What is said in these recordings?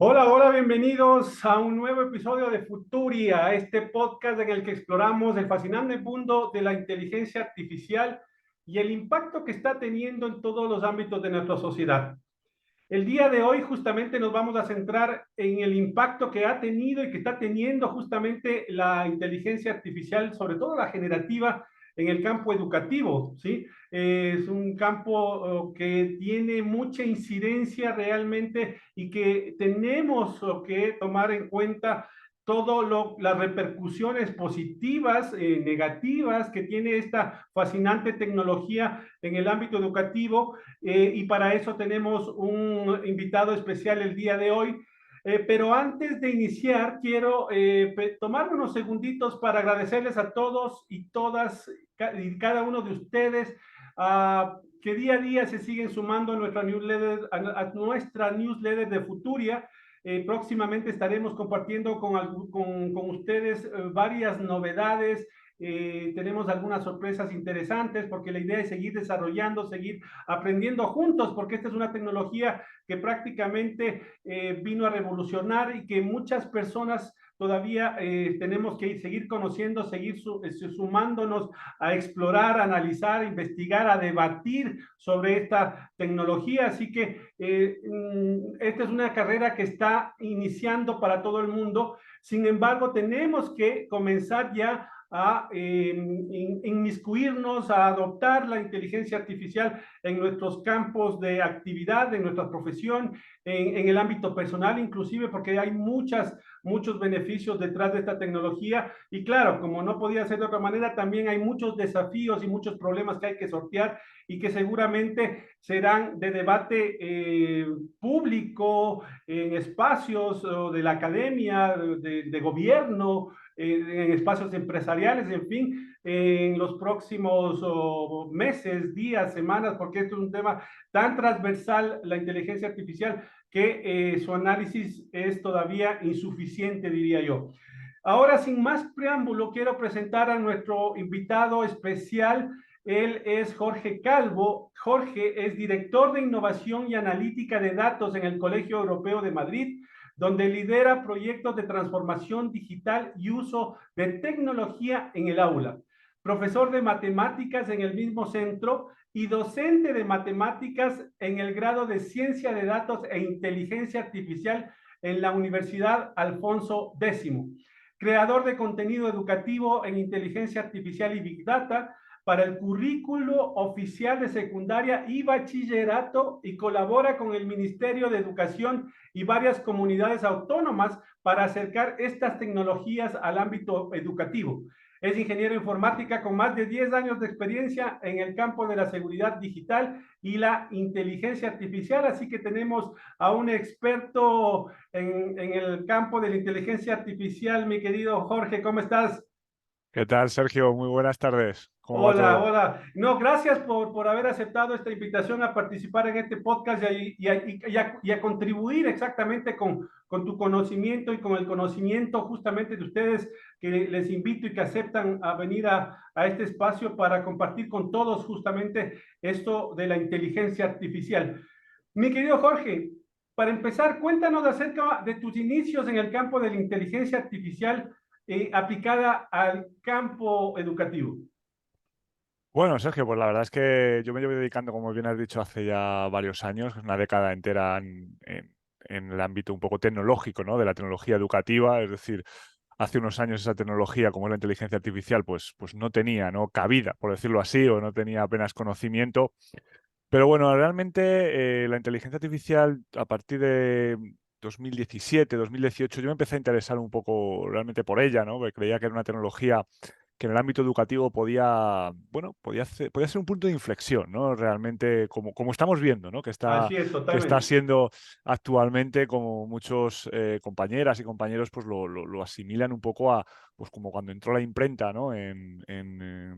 Hola, hola, bienvenidos a un nuevo episodio de Futuria, este podcast en el que exploramos el fascinante mundo de la inteligencia artificial y el impacto que está teniendo en todos los ámbitos de nuestra sociedad. El día de hoy justamente nos vamos a centrar en el impacto que ha tenido y que está teniendo justamente la inteligencia artificial, sobre todo la generativa, en el campo educativo, ¿sí? Es un campo que tiene mucha incidencia realmente y que tenemos que tomar en cuenta todas las repercusiones positivas, negativas que tiene esta fascinante tecnología en el ámbito educativo, y para eso tenemos un invitado especial el día de hoy. Pero antes de iniciar, quiero tomar unos segunditos para agradecerles a todos y todas y cada uno de ustedes que día a día se siguen sumando a nuestra newsletter de Futuria. Próximamente estaremos compartiendo con ustedes varias novedades. Tenemos algunas sorpresas interesantes porque la idea es seguir desarrollando, seguir aprendiendo juntos, porque esta es una tecnología que prácticamente vino a revolucionar y que muchas personas todavía tenemos que seguir conociendo, seguir sumándonos a explorar, a analizar, a investigar, a debatir sobre esta tecnología. Así que esta es una carrera que está iniciando para todo el mundo. Sin embargo, tenemos que comenzar ya a inmiscuirnos, a adoptar la inteligencia artificial en nuestros campos de actividad, en nuestra profesión, en el ámbito personal inclusive, porque hay muchos beneficios detrás de esta tecnología. Y claro, como no podía ser de otra manera, también hay muchos desafíos y muchos problemas que hay que sortear y que seguramente serán de debate público, en espacios de la academia, de gobierno, en espacios empresariales, en fin, en los próximos meses, días, semanas, porque esto es un tema tan transversal, la inteligencia artificial, que su análisis es todavía insuficiente, diría yo. Ahora, sin más preámbulo, quiero presentar a nuestro invitado especial. Él es Jorge Calvo. Jorge es director de innovación y analítica de datos en el Colegio Europeo de Madrid, donde lidera proyectos de transformación digital y uso de tecnología en el aula. Profesor de matemáticas en el mismo centro y docente de matemáticas en el grado de ciencia de datos e inteligencia artificial en la Universidad Alfonso X. Creador de contenido educativo en inteligencia artificial y Big Data para el currículo oficial de secundaria y bachillerato, y colabora con el Ministerio de Educación y varias comunidades autónomas para acercar estas tecnologías al ámbito educativo. Es ingeniero informática con más de 10 años de experiencia en el campo de la seguridad digital y la inteligencia artificial, así que tenemos a un experto en el campo de la inteligencia artificial. Mi querido Jorge, ¿cómo estás? ¿Qué tal, Sergio? Muy buenas tardes. ¿Cómo va Hola, todo? hola. No, gracias por haber aceptado esta invitación a participar en este podcast y a contribuir exactamente con tu conocimiento y con el conocimiento justamente de ustedes, que les invito y que aceptan a venir a este espacio para compartir con todos justamente esto de la inteligencia artificial. Mi querido Jorge, para empezar, cuéntanos acerca de tus inicios en el campo de la inteligencia artificial aplicada al campo educativo. Bueno, Sergio, pues la verdad es que yo me llevo dedicando, como bien has dicho, hace ya varios años, una década entera en el ámbito un poco tecnológico, ¿no? De la tecnología educativa. Es decir, hace unos años esa tecnología, como es la inteligencia artificial, pues no tenía, ¿no? cabida, por decirlo así, o no tenía apenas conocimiento. Pero bueno, realmente la inteligencia artificial a partir de 2017, 2018, yo me empecé a interesar un poco realmente por ella, ¿no? Porque creía que era una tecnología que en el ámbito educativo podía, bueno, podía ser un punto de inflexión, ¿no? Realmente, como estamos viendo, ¿no? Así es, Que está totalmente. siendo actualmente, como muchos compañeras y compañeros, pues lo asimilan un poco a, pues como cuando entró la imprenta, ¿no? En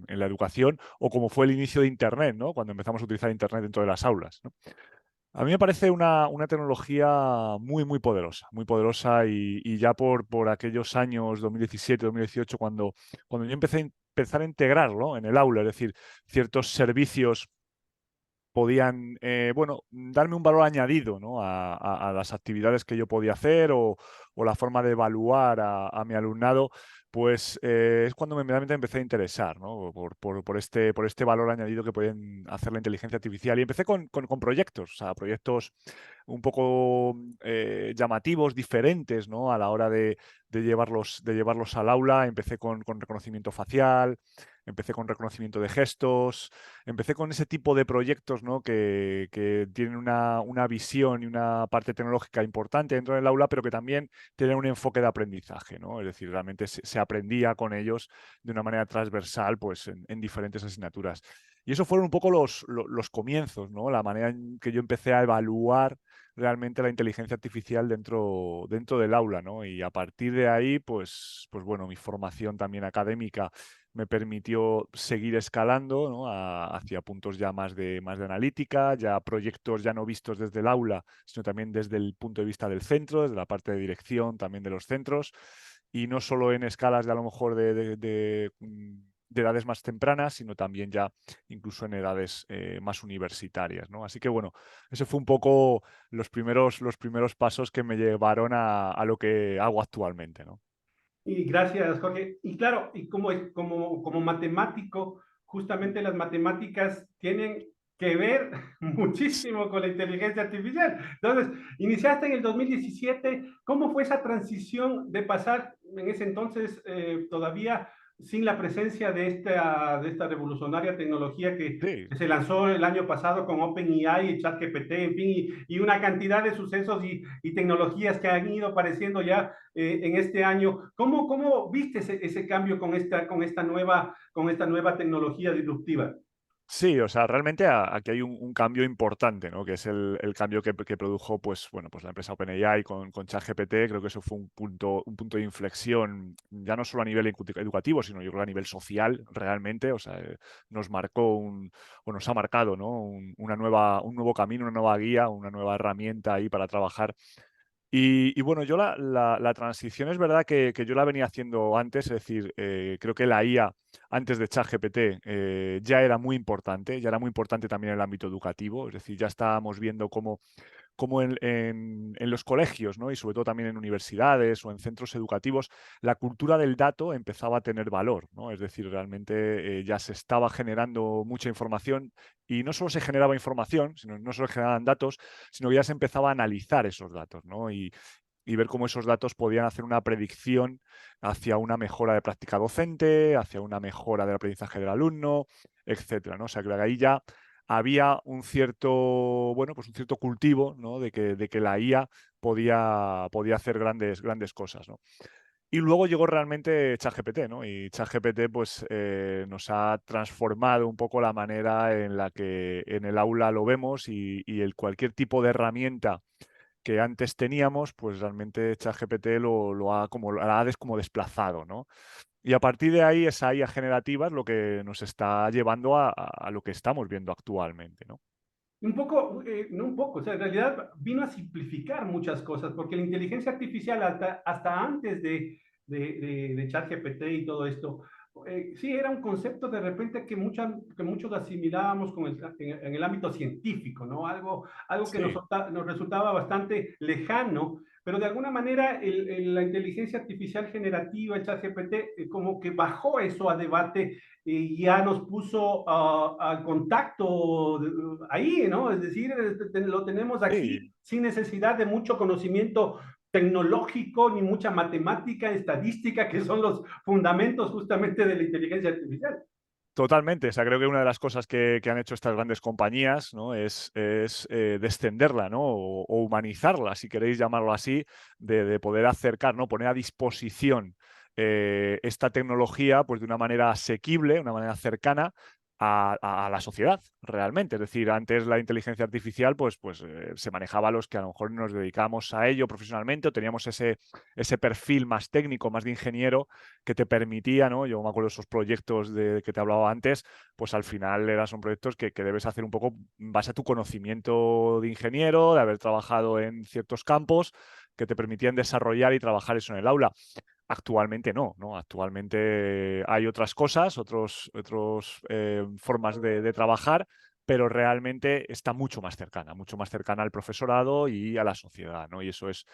la educación, o como fue el inicio de Internet, ¿no? Cuando empezamos a utilizar Internet dentro de las aulas, ¿no? A mí me parece una tecnología muy poderosa y ya por aquellos años 2017, 2018, cuando yo empecé a empezar a integrarlo en el aula, es decir, ciertos servicios podían bueno, darme un valor añadido, ¿no? a las actividades que yo podía hacer o la forma de evaluar a mi alumnado, pues es cuando realmente empecé a interesar, ¿no? Por este valor añadido que pueden hacer la inteligencia artificial. Y empecé con proyectos, o sea, proyectos un poco llamativos, diferentes, ¿no? A la hora de llevarlos al aula. Empecé con reconocimiento facial, empecé con reconocimiento de gestos, empecé con ese tipo de proyectos, ¿no? que tienen una visión y una parte tecnológica importante dentro del aula, pero que también tienen un enfoque de aprendizaje, ¿no? Es decir, realmente se aprendía con ellos de una manera transversal, pues, en diferentes asignaturas. Y eso fueron un poco los comienzos, ¿no? La manera en que yo empecé a evaluar realmente la inteligencia artificial dentro del aula, ¿no? Y a partir de ahí, pues bueno, mi formación también académica me permitió seguir escalando, ¿no? Hacia puntos ya más de analítica, ya proyectos ya no vistos desde el aula, sino también desde el punto de vista del centro, desde la parte de dirección también de los centros, y no solo en escalas de a lo mejor de edades más tempranas, sino también ya incluso en edades más universitarias, ¿no? Así que bueno, ese fue un poco los primeros pasos que me llevaron a lo que hago actualmente, ¿no? Y gracias, Jorge. Y claro, y como matemático, justamente las matemáticas tienen que ver muchísimo con la inteligencia artificial. Entonces, iniciaste en el 2017. ¿Cómo fue esa transición de pasar en ese entonces todavía sin la presencia de esta revolucionaria tecnología Sí, que se lanzó el año pasado con OpenAI y ChatGPT, en fin, y una cantidad de sucesos y tecnologías que han ido apareciendo ya en este año? ¿Cómo viste ese cambio con esta nueva tecnología disruptiva? sí, o sea, realmente aquí hay un cambio importante, ¿no? Que es el cambio que produjo, pues, bueno, pues la empresa OpenAI con ChatGPT. Creo que eso fue un punto de inflexión, ya no solo a nivel educativo, sino yo creo a nivel social, realmente. O sea, o nos ha marcado, ¿no? Un nuevo camino, una nueva guía, una nueva herramienta ahí para trabajar. Y bueno, yo la transición es verdad que yo la venía haciendo antes, es decir, creo que la IA antes de ChatGPT ya era muy importante también en el ámbito educativo, es decir, ya estábamos viendo cómo en los colegios, ¿no? Y sobre todo también en universidades o en centros educativos, la cultura del dato empezaba a tener valor, ¿no? Es decir, realmente ya se estaba generando mucha información y no solo se generaba información, sino no solo se generaban datos, sino que ya se empezaba a analizar esos datos, ¿no? Y ver cómo esos datos podían hacer una predicción hacia una mejora de práctica docente, hacia una mejora del aprendizaje del alumno, etcétera, ¿no? O sea, que ahí ya había un cierto, bueno, pues un cierto cultivo, ¿no? De que la IA podía hacer grandes cosas, ¿no? Y luego llegó realmente ChatGPT, ¿no? Y ChatGPT pues nos ha transformado un poco la manera en la que en el aula lo vemos y cualquier tipo de herramienta que antes teníamos, pues realmente ChatGPT lo ha desplazado, ¿no? Y a partir de ahí, esa IA generativa es lo que nos está llevando a lo que estamos viendo actualmente, ¿no? Un poco, no un poco, o sea, en realidad vino a simplificar muchas cosas, porque la inteligencia artificial hasta antes de ChatGPT y todo esto, sí era un concepto de repente que muchos asimilábamos en el ámbito científico, ¿no? Algo que Sí, nos resultaba bastante lejano, pero de alguna manera la inteligencia artificial generativa, el ChatGPT, como que bajó eso a debate y ya nos puso al contacto ahí, ¿no? Es decir, lo tenemos sí, aquí sin necesidad de mucho conocimiento tecnológico ni mucha matemática, estadística, que son los fundamentos justamente de la inteligencia artificial. totalmente. O sea, creo que una de las cosas que han hecho estas grandes compañías, ¿no? es descenderla, ¿no? O humanizarla, si queréis llamarlo así, de poder acercar, ¿no? Poner a disposición esta tecnología pues, de una manera asequible, una manera cercana a la sociedad, realmente. Es decir, antes la inteligencia artificial se manejaba a los que a lo mejor nos dedicamos a ello profesionalmente o teníamos ese perfil más técnico, más de ingeniero, que te permitía, ¿no? Yo me acuerdo de esos proyectos de que te hablaba antes, pues al final son proyectos que debes hacer un poco en base a tu conocimiento de ingeniero, de haber trabajado en ciertos campos que te permitían desarrollar y trabajar eso en el aula. Actualmente no, ¿no? Actualmente hay otras cosas, otros formas de trabajar, pero realmente está mucho más cercana al profesorado y a la sociedad, ¿no? Y eso es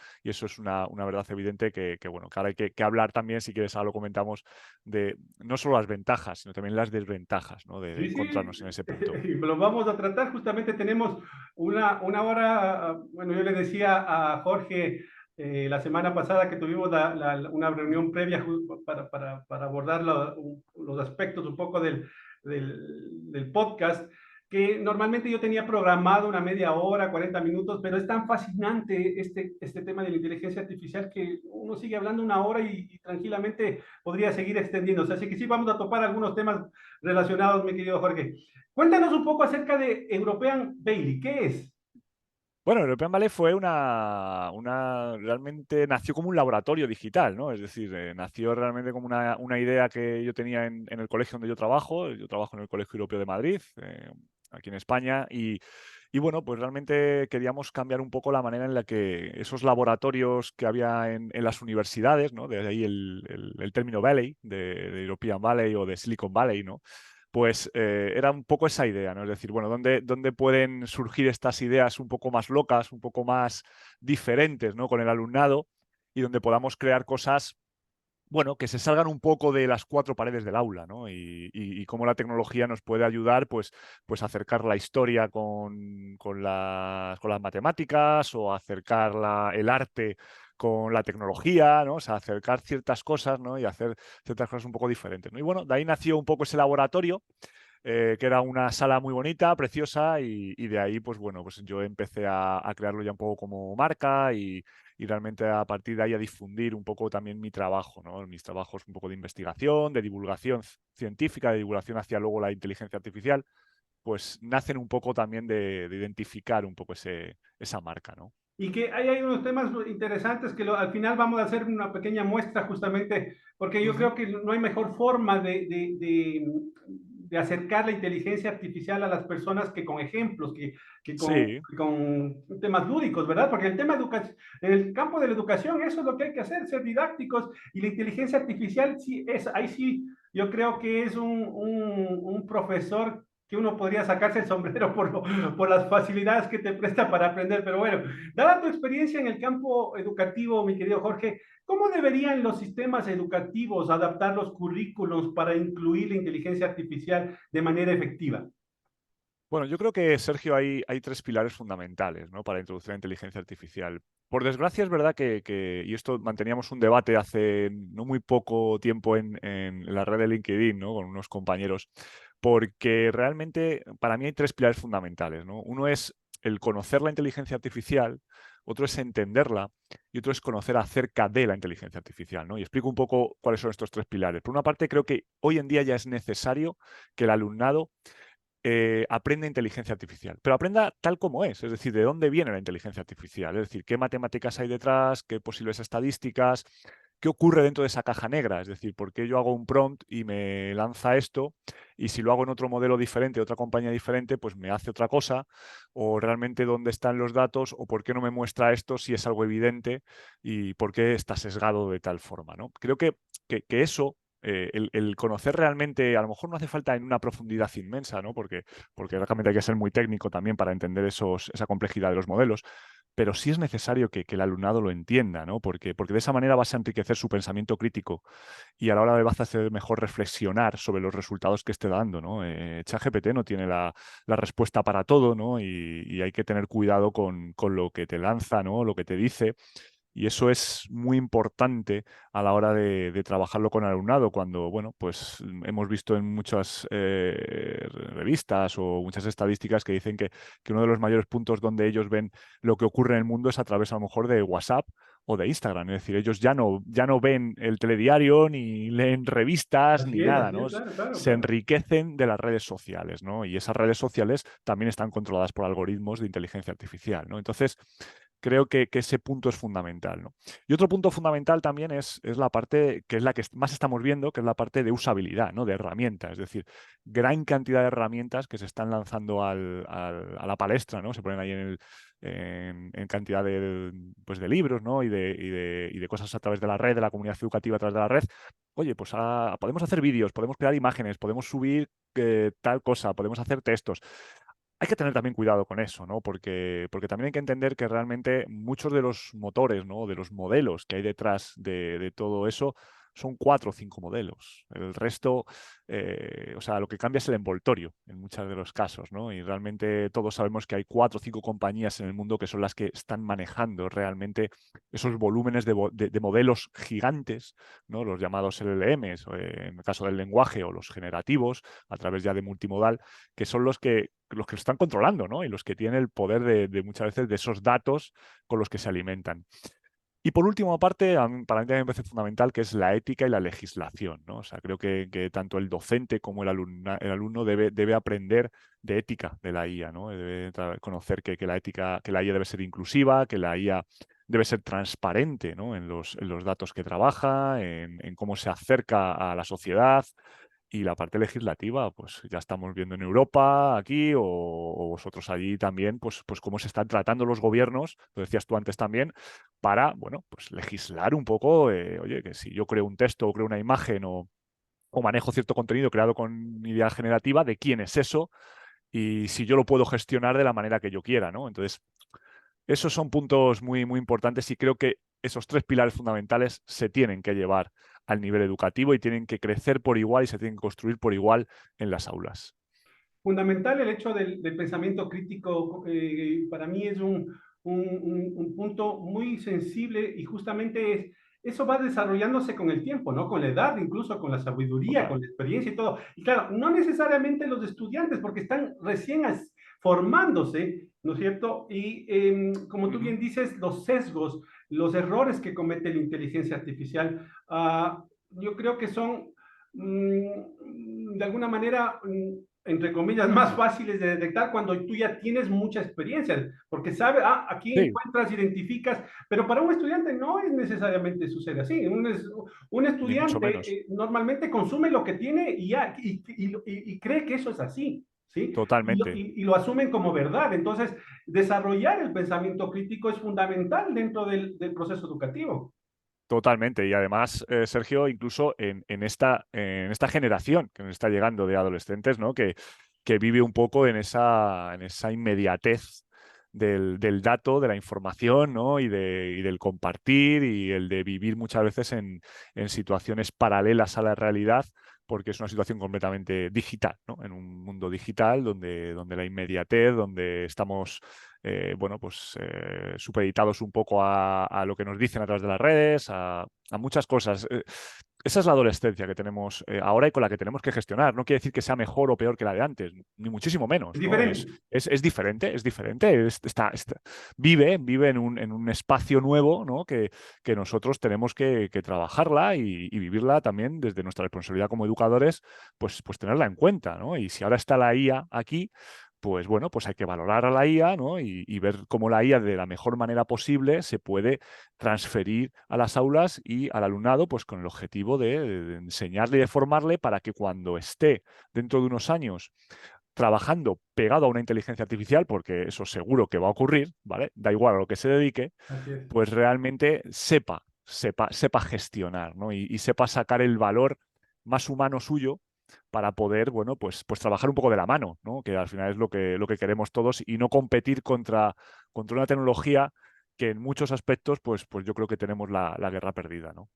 una verdad evidente bueno, que ahora hay que hablar también, si quieres, ahora lo comentamos, de no solo las ventajas, sino también las desventajas, ¿no? De Sí, sí, encontrarnos en ese punto. lo vamos a tratar. Justamente tenemos una hora, bueno, yo le decía a Jorge la semana pasada que tuvimos una reunión previa para abordar los aspectos un poco del podcast, que normalmente yo tenía programado una media hora, 40 minutos, pero es tan fascinante este tema de la inteligencia artificial que uno sigue hablando una hora y tranquilamente podría seguir extendiéndose. Así que sí, vamos a topar algunos temas relacionados, mi querido Jorge. Cuéntanos un poco acerca de European Bailey. ¿Qué es? Bueno, European Ballet fue realmente nació como un laboratorio digital, ¿no? Es decir, nació realmente como una idea que yo tenía en el colegio donde yo trabajo. Yo trabajo en el Colegio Europeo de Madrid, aquí en España, y bueno, pues realmente queríamos cambiar un poco la manera en la que esos laboratorios que había en las universidades, ¿no? De ahí el término Valley, de European Valley o de Silicon Valley, ¿no? Pues era un poco esa idea, ¿no? Es decir, bueno, ¿dónde pueden surgir estas ideas un poco más locas, un poco más diferentes, ¿no? Con el alumnado y donde podamos crear cosas, bueno, que se salgan un poco de las cuatro paredes del aula, ¿no? Y cómo la tecnología nos puede ayudar, pues a acercar la historia con las matemáticas o acercar el arte con la tecnología, ¿no? O sea, acercar ciertas cosas, ¿no? Y hacer ciertas cosas un poco diferentes, ¿no? Y bueno, de ahí nació un poco ese laboratorio, que era una sala muy bonita, preciosa, y de ahí, pues bueno, pues yo empecé a crearlo ya un poco como marca y realmente a partir de ahí a difundir un poco también mi trabajo, ¿no? Mis trabajos un poco de investigación, de divulgación científica, de divulgación hacia luego la inteligencia artificial, pues nacen un poco también de identificar un poco esa marca, ¿no? Y que hay unos temas interesantes que al final vamos a hacer una pequeña muestra justamente, porque yo Ujú. creo que no hay mejor forma de acercar la inteligencia artificial a las personas que con ejemplos, Sí, que con temas lúdicos, ¿verdad? Porque el tema en el campo de la educación, eso es lo que hay que hacer, ser didácticos, y la inteligencia artificial, sí, ahí sí, yo creo que es un profesor que uno podría sacarse el sombrero por las facilidades que te presta para aprender. Pero bueno, dada tu experiencia en el campo educativo, mi querido Jorge, ¿cómo deberían los sistemas educativos adaptar los currículos para incluir la inteligencia artificial de manera efectiva? bueno, yo creo que, Sergio, hay tres pilares fundamentales, ¿no? Para introducir la inteligencia artificial. Por desgracia, es verdad y esto manteníamos un debate hace no muy poco tiempo en la red de LinkedIn, ¿no? Con unos compañeros, porque realmente para mí hay tres pilares fundamentales, ¿no? Uno es el conocer la inteligencia artificial, otro es entenderla y otro es conocer acerca de la inteligencia artificial, ¿no? Y explico un poco cuáles son estos tres pilares. Por una parte, creo que hoy en día ya es necesario que el alumnado aprenda inteligencia artificial, pero aprenda tal como es decir, de dónde viene la inteligencia artificial, es decir, qué matemáticas hay detrás, qué posibles estadísticas, qué ocurre dentro de esa caja negra, es decir, por qué yo hago un prompt y me lanza esto, y si lo hago en otro modelo diferente, otra compañía diferente, pues me hace otra cosa, o realmente dónde están los datos, o por qué no me muestra esto si es algo evidente y por qué está sesgado de tal forma, ¿no? Creo que eso el conocer realmente, a lo mejor no hace falta en una profundidad inmensa, ¿no? Porque realmente hay que ser muy técnico también para entender esa complejidad de los modelos, pero sí es necesario que el alumnado lo entienda, ¿no? Porque de esa manera vas a enriquecer su pensamiento crítico y a la hora de vas a hacer mejor reflexionar sobre los resultados que esté dando, ¿no? ChatGPT no tiene la respuesta para todo, ¿no? Y hay que tener cuidado con lo que te lanza, ¿no? Lo que te dice. Y eso es muy importante a la hora de trabajarlo con el alumnado, cuando, bueno, pues hemos visto en muchas revistas o muchas estadísticas que dicen que uno de los mayores puntos donde ellos ven lo que ocurre en el mundo es a través a lo mejor de WhatsApp o de Instagram. Es decir, ellos ya no ven el telediario, ni leen revistas, ni nada, Así ¿no? es, claro, claro, Se claro. enriquecen de las redes sociales, ¿no? Y esas redes sociales también están controladas por algoritmos de inteligencia artificial, ¿no? Entonces, creo que ese punto es fundamental, ¿no? Y otro punto fundamental también es la parte que es la que más estamos viendo, que es la parte de usabilidad, ¿no? De herramientas. Es decir, gran cantidad de herramientas que se están lanzando a la palestra, ¿no? Se ponen ahí en cantidad pues de libros, ¿no? Y de cosas a través de la red, de la comunidad educativa a través de la red. Oye, pues podemos hacer vídeos, podemos crear imágenes, podemos subir tal cosa, podemos hacer textos. hay que tener también cuidado con eso, ¿no? Porque también hay que entender que realmente muchos de los motores, ¿no? De los modelos que hay detrás de todo eso son 4 o 5 modelos. El resto, o sea, lo que cambia es el envoltorio en muchos de los casos, ¿no? Y realmente todos sabemos que hay 4 o 5 compañías en el mundo que son las que están manejando realmente esos volúmenes de modelos gigantes, ¿no? Los llamados LLMs, en el caso del lenguaje, o los generativos, a través ya de multimodal, que son los que lo están controlando, ¿no? Y los que tienen el poder de muchas veces de esos datos con los que se alimentan. Y por último, aparte, para mí también me parece fundamental que es la ética y la legislación, ¿no? O sea, creo que tanto el docente como el alumno debe aprender de ética de la IA, ¿no? Debe conocer que la ética, que la IA debe ser inclusiva, que la IA debe ser transparente, ¿no? En los datos que trabaja, en cómo se acerca a la sociedad. Y la parte legislativa, pues ya estamos viendo en Europa, aquí, o vosotros allí también, pues cómo se están tratando los gobiernos, lo decías tú antes también, para, bueno, pues legislar un poco, oye, que si yo creo un texto o creo una imagen o manejo cierto contenido creado con idea generativa, de quién es eso y si yo lo puedo gestionar de la manera que yo quiera, ¿no? Entonces, esos son puntos muy, muy importantes y creo que esos 3 pilares fundamentales se tienen que llevar al nivel educativo y tienen que crecer por igual y se tienen que construir por igual en las aulas. Fundamental el hecho del pensamiento crítico, para mí es un punto muy sensible y justamente eso va desarrollándose con el tiempo, ¿no? Con la edad, incluso con la sabiduría, Total. con la experiencia y todo. Y claro, no necesariamente los estudiantes, porque están recién formándose, ¿no es cierto? Y como tú Ujú. bien dices, los sesgos, los errores que comete la inteligencia artificial, yo creo que son de alguna manera entre comillas, más fáciles de detectar cuando tú ya tienes mucha experiencia, porque sabe, aquí Sí, encuentras, identificas, pero para un estudiante no es necesariamente sucede así. Un ni mucho estudiante menos. normalmente consume lo que tiene y, ya, y cree que eso es así, ¿sí? Totalmente. Y lo asumen como verdad. Entonces, desarrollar el pensamiento crítico es fundamental dentro del proceso educativo. Totalmente. Y además, Sergio, incluso en esta generación que nos está llegando de adolescentes, ¿no? Que vive un poco en esa inmediatez del dato, de la información, ¿no? Y del compartir y el de vivir muchas veces en situaciones paralelas a la realidad, porque es una situación completamente digital, ¿no? En un mundo digital donde la inmediatez, donde estamos bueno, pues supeditados un poco a lo que nos dicen a través de las redes, a muchas cosas. Esa es la adolescencia que tenemos ahora y con la que tenemos que gestionar. No quiere decir que sea mejor o peor que la de antes, ni muchísimo Es menos, ¿no? Es, diferente. es, es diferente, es diferente. Vive en un espacio nuevo, ¿no? Que nosotros tenemos que trabajarla y vivirla también desde nuestra responsabilidad como educadores, pues tenerla en cuenta, ¿no? Y si ahora está la IA aquí, pues bueno, pues hay que valorar a la IA, ¿no? Y ver cómo la IA de la mejor manera posible se puede transferir a las aulas y al alumnado, pues con el objetivo de enseñarle y de formarle para que cuando esté dentro de unos años trabajando pegado a una inteligencia artificial, porque eso seguro que va a ocurrir, ¿vale? Da igual a lo que se dedique, Así es. pues realmente sepa gestionar, ¿no? Y sepa sacar el valor más humano suyo para poder, bueno, pues trabajar un poco de la mano, ¿no? Que al final es lo que queremos todos y no competir contra una tecnología que en muchos aspectos, pues yo creo que tenemos la guerra perdida, ¿no?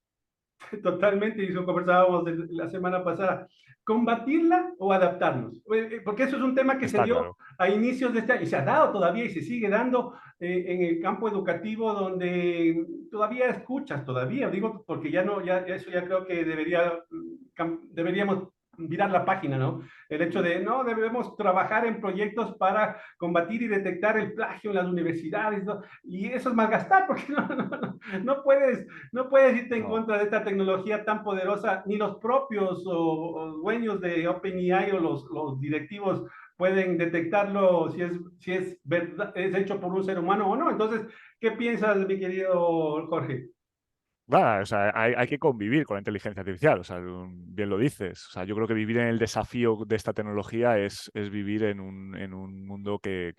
Totalmente, y eso conversábamos la semana pasada. ¿Combatirla o adaptarnos? Porque eso es un tema que se Está dio claro. a inicios de este año y se ha dado todavía y se sigue dando en el campo educativo donde todavía escuchas, todavía, digo, porque ya no, ya eso ya creo que deberíamos virar la página, ¿no? El hecho de, no, debemos trabajar en proyectos para combatir y detectar el plagio en las universidades, ¿no? Y eso es malgastar, porque no puedes irte en No. contra de esta tecnología tan poderosa, ni los propios o dueños de OpenAI o los directivos pueden detectarlo si es verdad, es hecho por un ser humano o no. Entonces, ¿qué piensas, mi querido Jorge? Nada, o sea, hay que convivir con la inteligencia artificial, o sea, bien lo dices. O sea, yo creo que vivir en el desafío de esta tecnología es vivir en un mundo que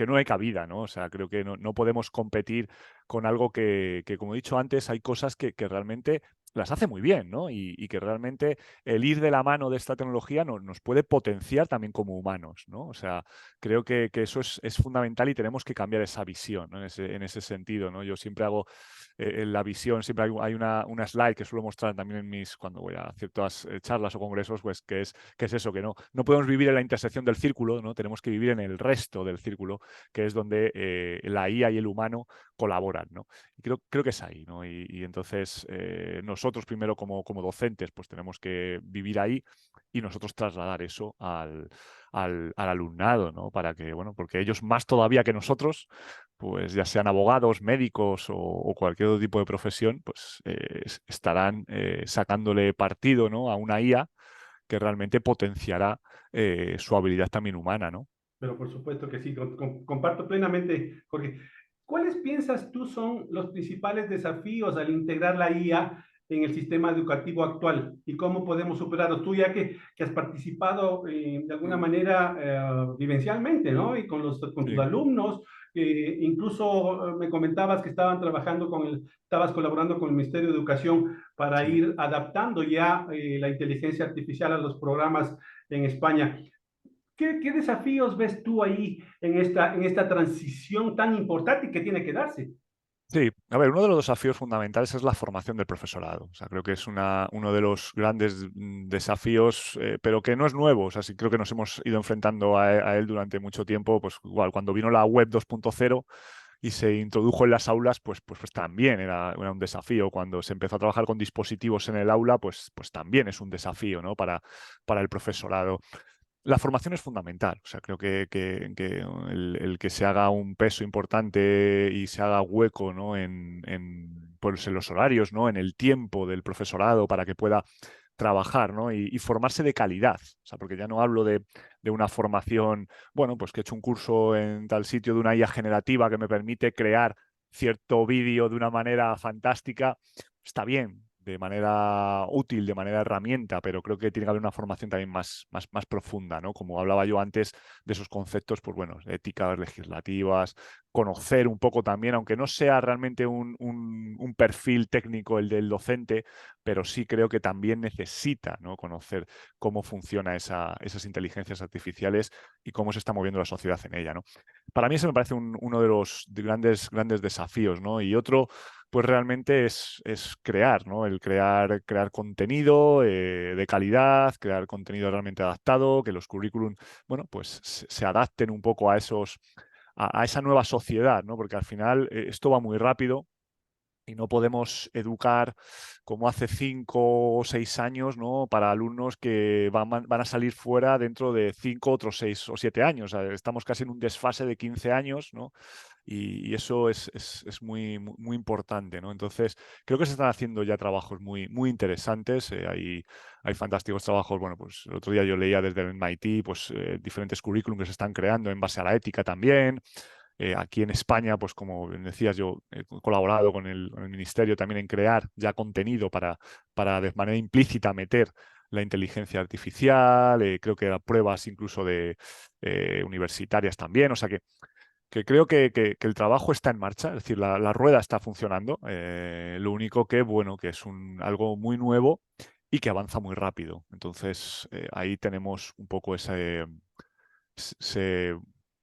no hay cabida, ¿no? O sea, creo que no podemos competir con algo que, como he dicho antes, hay cosas que realmente las hace muy bien, ¿no? Y que realmente el ir de la mano de esta tecnología nos puede potenciar también como humanos, ¿no? O sea, creo que eso es fundamental y tenemos que cambiar esa visión, ¿no? En ese sentido, ¿no? Yo siempre hago la visión, siempre hay una slide que suelo mostrar también cuando voy a ciertas charlas o congresos, pues que es eso, que no podemos vivir en la intersección del círculo, ¿no? Tenemos que vivir en el resto del círculo, que es donde la IA y el humano colaboran, ¿no? Y creo que es ahí, ¿no? Y entonces nosotros primero como docentes pues tenemos que vivir ahí y nosotros trasladar eso al alumnado, ¿no? Para que, bueno, porque ellos más todavía que nosotros, pues ya sean abogados, médicos o cualquier otro tipo de profesión, pues estarán sacándole partido, ¿no? A una IA que realmente potenciará su habilidad también humana, ¿no? Pero por supuesto que sí, comparto plenamente, Jorge. ¿Cuáles piensas tú son los principales desafíos al integrar la IA en el sistema educativo actual y cómo podemos superarlos? Tú ya que has participado de alguna manera vivencialmente, ¿no? Y con tus Sí, alumnos, incluso me comentabas que estabas colaborando con el Ministerio de Educación para sí. ir adaptando ya la inteligencia artificial a los programas en España. ¿Qué desafíos ves tú ahí en esta transición tan importante que tiene que darse? Sí, a ver, uno de los desafíos fundamentales es la formación del profesorado. O sea, creo que es uno de los grandes desafíos, pero que no es nuevo. O sea, sí creo que nos hemos ido enfrentando a él durante mucho tiempo. Pues igual, cuando vino la web 2.0 y se introdujo en las aulas, pues también era un desafío. Cuando se empezó a trabajar con dispositivos en el aula, pues también es un desafío, ¿no? Para el profesorado. La formación es fundamental. O sea, creo que el que se haga un peso importante y se haga hueco, ¿no? Pues en los horarios, ¿no? En el tiempo del profesorado para que pueda trabajar, ¿no? Y formarse de calidad. O sea, porque ya no hablo de una formación, bueno, pues que he hecho un curso en tal sitio de una IA generativa que me permite crear cierto vídeo de una manera fantástica. Está bien, de manera útil, de manera herramienta, pero creo que tiene que haber una formación también más profunda, ¿no? Como hablaba yo antes de esos conceptos, pues bueno, éticas legislativas, conocer un poco también, aunque no sea realmente un perfil técnico el del docente, pero sí creo que también necesita, ¿no? Conocer cómo funciona esas inteligencias artificiales y cómo se está moviendo la sociedad en ella, ¿no? Para mí eso me parece uno de los grandes desafíos, ¿no? Y otro pues realmente es crear, ¿no? El crear contenido de calidad, crear contenido realmente adaptado, que los currículum, bueno, pues se adapten un poco a esa nueva sociedad, ¿no? Porque al final esto va muy rápido y no podemos educar como hace 5 o 6 años, ¿no? Para alumnos que van a salir fuera dentro de 5 otros 6 o 7 años. O sea, estamos casi en un desfase de 15 años, ¿no? Y eso es muy importante, ¿no? Entonces, creo que se están haciendo ya trabajos muy interesantes. Hay fantásticos trabajos. Bueno, pues el otro día yo leía desde el MIT, pues diferentes currículum que se están creando en base a la ética también. Aquí en España, pues como bien decías, yo he colaborado con el Ministerio también en crear ya contenido para de manera implícita meter la inteligencia artificial, creo que pruebas incluso de universitarias también, o sea que creo que el trabajo está en marcha, es decir, la rueda está funcionando, lo único que, bueno, que es algo muy nuevo y que avanza muy rápido. Entonces, ahí tenemos un poco ese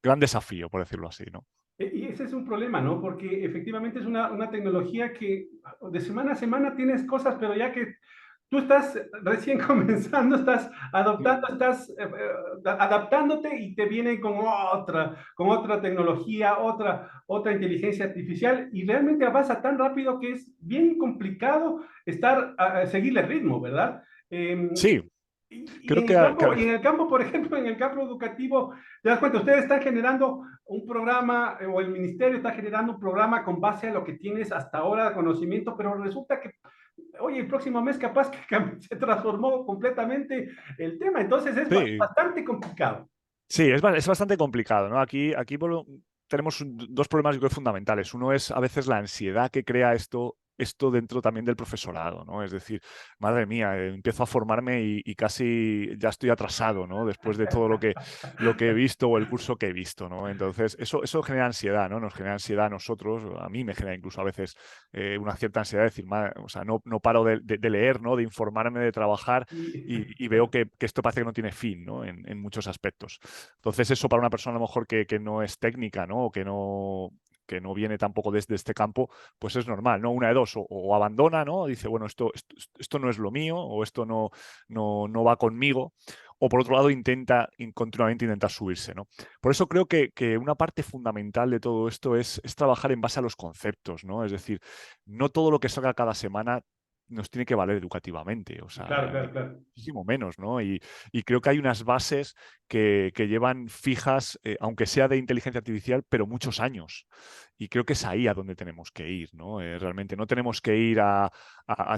gran desafío, por decirlo así, ¿no? Y ese es un problema, ¿no? Porque efectivamente es una tecnología que de semana a semana tienes cosas, pero ya que tú estás recién comenzando, estás adoptando, estás adaptándote y te vienen con otra tecnología, otra inteligencia artificial y realmente avanza tan rápido que es bien complicado seguirle el ritmo, ¿verdad? Sí, Y creo en que, el campo, por ejemplo, en el campo educativo, te das cuenta, ustedes están generando un programa, o el ministerio está generando un programa con base a lo que tienes hasta ahora de conocimiento, pero resulta que, oye, el próximo mes capaz que se transformó completamente el tema, entonces es sí, bastante complicado. sí, es bastante complicado, ¿no? Aquí tenemos dos problemas yo creo, fundamentales. Uno es a veces la ansiedad que crea esto esto dentro también del profesorado, ¿no? Es decir, madre mía, empiezo a formarme y casi ya estoy atrasado, ¿no? Después de todo lo que he visto o el curso que he visto, ¿no? Entonces, eso genera ansiedad, ¿no? Nos genera ansiedad a nosotros, a mí me genera incluso a veces una cierta ansiedad de decir, o sea, no paro de leer, ¿no? De informarme, de trabajar y veo que esto parece que no tiene fin, ¿no? En muchos aspectos. Entonces, eso para una persona a lo mejor que no es técnica, ¿no? O que no viene tampoco desde este campo, pues es normal, ¿no? Una de dos, o abandona, ¿no? Dice, bueno, esto no es lo mío, o esto no va conmigo, o por otro lado continuamente intentar subirse, ¿no? Por eso creo que una parte fundamental de todo esto es trabajar en base a los conceptos, ¿no? Es decir, no todo lo que salga cada semana nos tiene que valer educativamente, o Claro, sea, ni claro, claro. muchísimo menos, ¿no? Y creo que hay unas bases que llevan fijas, aunque sea de inteligencia artificial, pero muchos años. Y creo que es ahí a donde tenemos que ir, ¿no? Realmente no tenemos que ir a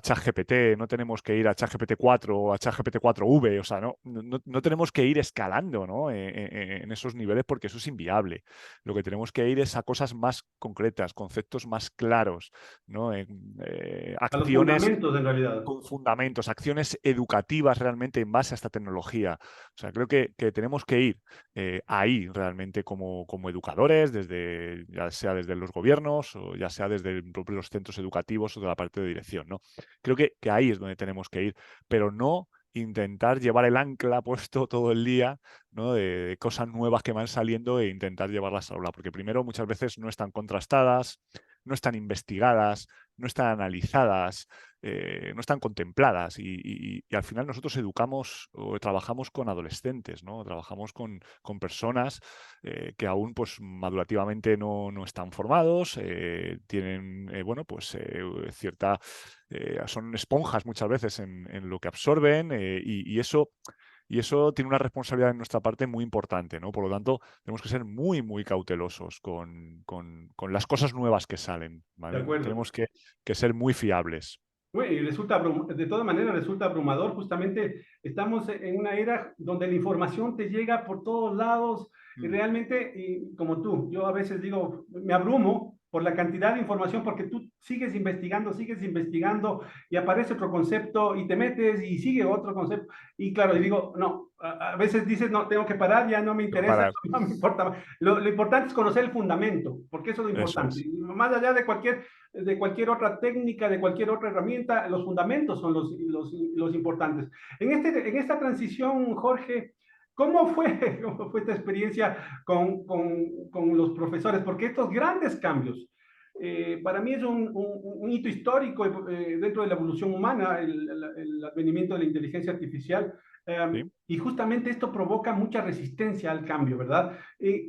ChatGPT, no tenemos que ir a ChatGPT 4 o a ChatGPT 4V, o sea, no tenemos que ir escalando, ¿no? En esos niveles porque eso es inviable. Lo que tenemos que ir es a cosas más concretas, conceptos más claros, ¿no? A los Acciones fundamentos en realidad. con fundamentos, acciones educativas realmente en base a esta tecnología. O sea, creo que tenemos que ir ahí realmente como educadores, ya sea desde los gobiernos o ya sea desde los centros educativos o de la parte de dirección, ¿no? Creo que ahí es donde tenemos que ir, pero no intentar llevar el ancla puesto todo el día, ¿no? De cosas nuevas que van saliendo e intentar llevarlas a aula, porque primero muchas veces no están contrastadas, no están investigadas, no están analizadas, no están contempladas y al final nosotros educamos o trabajamos con adolescentes, ¿no? Trabajamos con personas que aún pues madurativamente no están formados, tienen, bueno, pues cierta... son esponjas muchas veces en lo que absorben y eso tiene una responsabilidad en nuestra parte muy importante, ¿no? Por lo tanto, tenemos que ser muy, muy cautelosos con las cosas nuevas que salen, De ¿vale? acuerdo. Tenemos que ser muy fiables. Bueno, y de todas maneras resulta abrumador, justamente estamos en una era donde la información te llega por todos lados y Mm. realmente, y como tú, yo a veces digo, me abrumo por la cantidad de información porque tú sigues investigando y aparece otro concepto y te metes y sigue otro concepto y claro, y digo, no, a veces dices, no, tengo que parar, ya no me interesa, Parar. no me importa. Lo importante es conocer el fundamento, porque eso es lo Eso importante. es. Más allá de cualquier otra técnica, de cualquier otra herramienta, los fundamentos son los importantes. En esta transición, Jorge, ¿cómo fue, cómo fue esta experiencia con los profesores? Porque estos grandes cambios, para mí es un hito histórico dentro de la evolución humana, el advenimiento de la inteligencia artificial. ¿Sí? Y justamente esto provoca mucha resistencia al cambio, ¿verdad?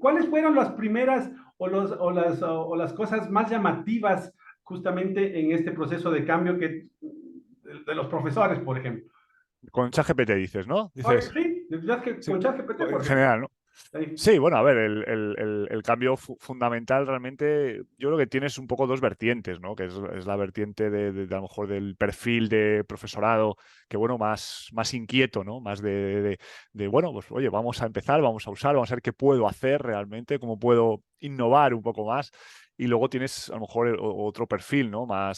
¿Cuáles fueron las primeras o las cosas más llamativas justamente en este proceso de cambio de los profesores, por ejemplo? Con ChatGPT dices, ¿no? Dices, Sí, sí, con ChatGPT, en por ejemplo. general, ¿no? Ahí. Sí, bueno, a ver, el cambio fundamental realmente, yo creo que tienes un poco dos vertientes, ¿no? Que es la vertiente de a lo mejor del perfil de profesorado, que bueno, más inquieto, ¿no? Más bueno, pues oye, vamos a empezar, vamos a usar, vamos a ver qué puedo hacer realmente, cómo puedo innovar un poco más. Y luego tienes a lo mejor otro perfil, ¿no? Bueno,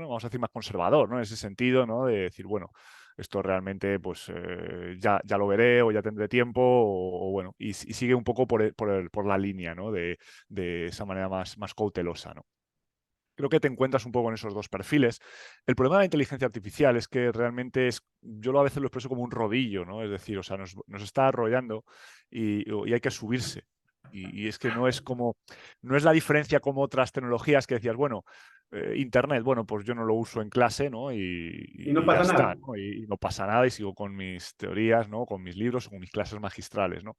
vamos a decir más conservador, ¿no? En ese sentido, ¿no? De decir, bueno, esto realmente pues ya lo veré o ya tendré tiempo o bueno, y sigue un poco por la línea, ¿no? De esa manera más cautelosa, ¿no? Creo que te encuentras un poco en esos dos perfiles. El problema de la inteligencia artificial es que realmente yo a veces lo expreso como un rodillo, ¿no? Es decir, o sea, nos está arrollando y hay que subirse. Y es que no es la diferencia como otras tecnologías que decías, bueno, Internet, bueno, pues yo no lo uso en clase, ¿no? Y no Y ya pasa está, nada. ¿no? Y no pasa nada y sigo con mis teorías, ¿no? Con mis libros o con mis clases magistrales, ¿no?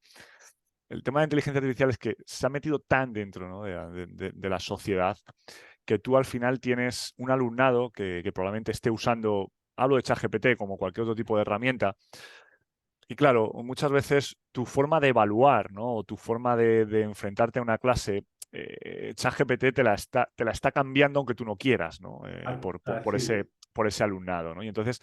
El tema de la inteligencia artificial es que se ha metido tan dentro, ¿no? de la sociedad que tú al final tienes un alumnado que probablemente esté usando, hablo de ChatGPT como cualquier otro tipo de herramienta, y claro, muchas veces tu forma de evaluar, ¿no? O tu forma de enfrentarte a una clase, ChatGPT te la está cambiando aunque tú no quieras, ¿no? Así. Por ese alumnado, ¿no? Y entonces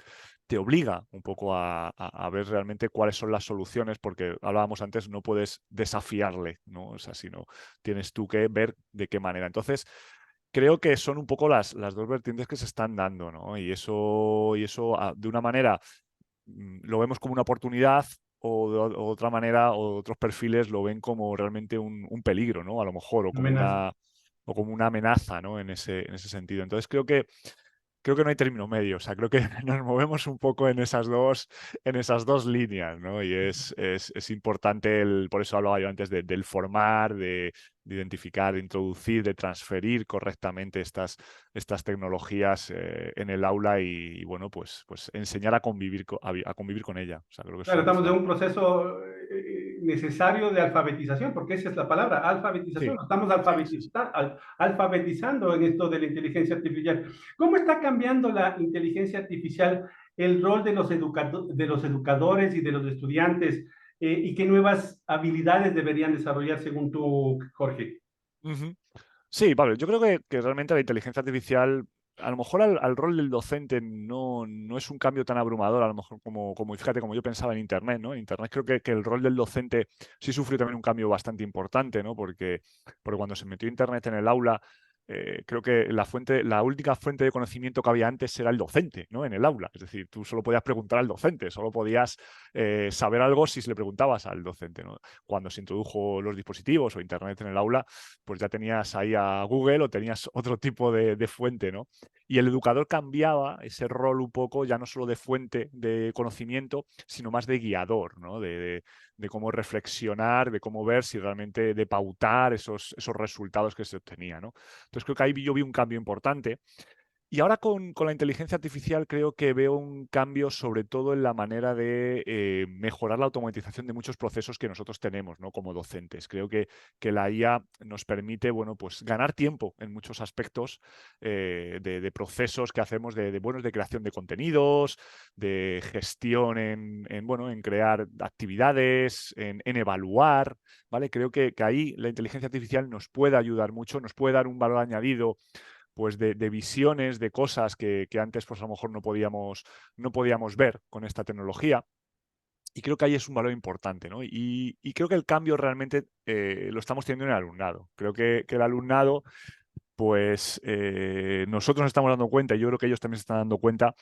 te obliga un poco a ver realmente cuáles son las soluciones, porque hablábamos antes, no puedes desafiarle, ¿no? O sea, sino tienes tú que ver de qué manera. Entonces, creo que son un poco las dos vertientes que se están dando, ¿no? Y eso de una manera lo vemos como una oportunidad o de otra manera o otros perfiles lo ven como realmente un peligro, ¿no? A lo mejor, Amenaza. o como una amenaza, ¿no? En ese sentido. Entonces creo que no hay término medio. O sea, creo que nos movemos un poco en esas dos líneas, ¿no? Y es importante, por eso hablaba yo antes del formar, de identificar, de introducir, de transferir correctamente estas tecnologías en el aula y, bueno, pues enseñar a convivir, a convivir con ella. O sea, creo que Claro, son, estamos en son... un proceso necesario de alfabetización, porque esa es la palabra, Sí, alfabetización. Estamos sí, sí, sí. alfabetizando en esto de la inteligencia artificial. ¿Cómo está cambiando la inteligencia artificial el rol de de los educadores y de los estudiantes? ¿Y qué nuevas habilidades deberían desarrollar según tú, Jorge? Ujú. Sí, vale. Yo creo que realmente la inteligencia artificial, a lo mejor al rol del docente no es un cambio tan abrumador, a lo mejor fíjate, como yo pensaba en Internet, ¿no? En Internet creo que el rol del docente sí sufrió también un cambio bastante importante, ¿no? Porque cuando se metió Internet en el aula, creo que la única fuente de conocimiento que había antes era el docente, ¿no? En el aula. Es decir, tú solo podías preguntar al docente, solo podías saber algo si se le preguntabas al docente, ¿no? Cuando se introdujo los dispositivos o Internet en el aula, pues ya tenías ahí a Google o tenías otro tipo de fuente, ¿no? Y el educador cambiaba ese rol un poco, ya no solo de fuente de conocimiento, sino más de guiador, ¿no? De cómo reflexionar, de cómo ver si realmente, de pautar esos resultados que se obtenía, ¿no? Entonces creo que ahí yo vi un cambio importante. Y ahora con la inteligencia artificial creo que veo un cambio sobre todo en la manera de mejorar la automatización de muchos procesos que nosotros tenemos, ¿no? Como docentes. Creo que la IA nos permite, bueno, pues ganar tiempo en muchos aspectos de procesos que hacemos buenos de creación de contenidos, de gestión bueno, en crear actividades, en evaluar, ¿vale? Creo que ahí la inteligencia artificial nos puede ayudar mucho, nos puede dar un valor añadido pues de visiones, de cosas que antes pues a lo mejor no podíamos ver con esta tecnología. Y creo que ahí es un valor importante, ¿no? Y creo que el cambio realmente lo estamos teniendo en el alumnado. Creo que el alumnado, pues nosotros nos estamos dando cuenta, y yo creo que ellos también se están dando cuenta,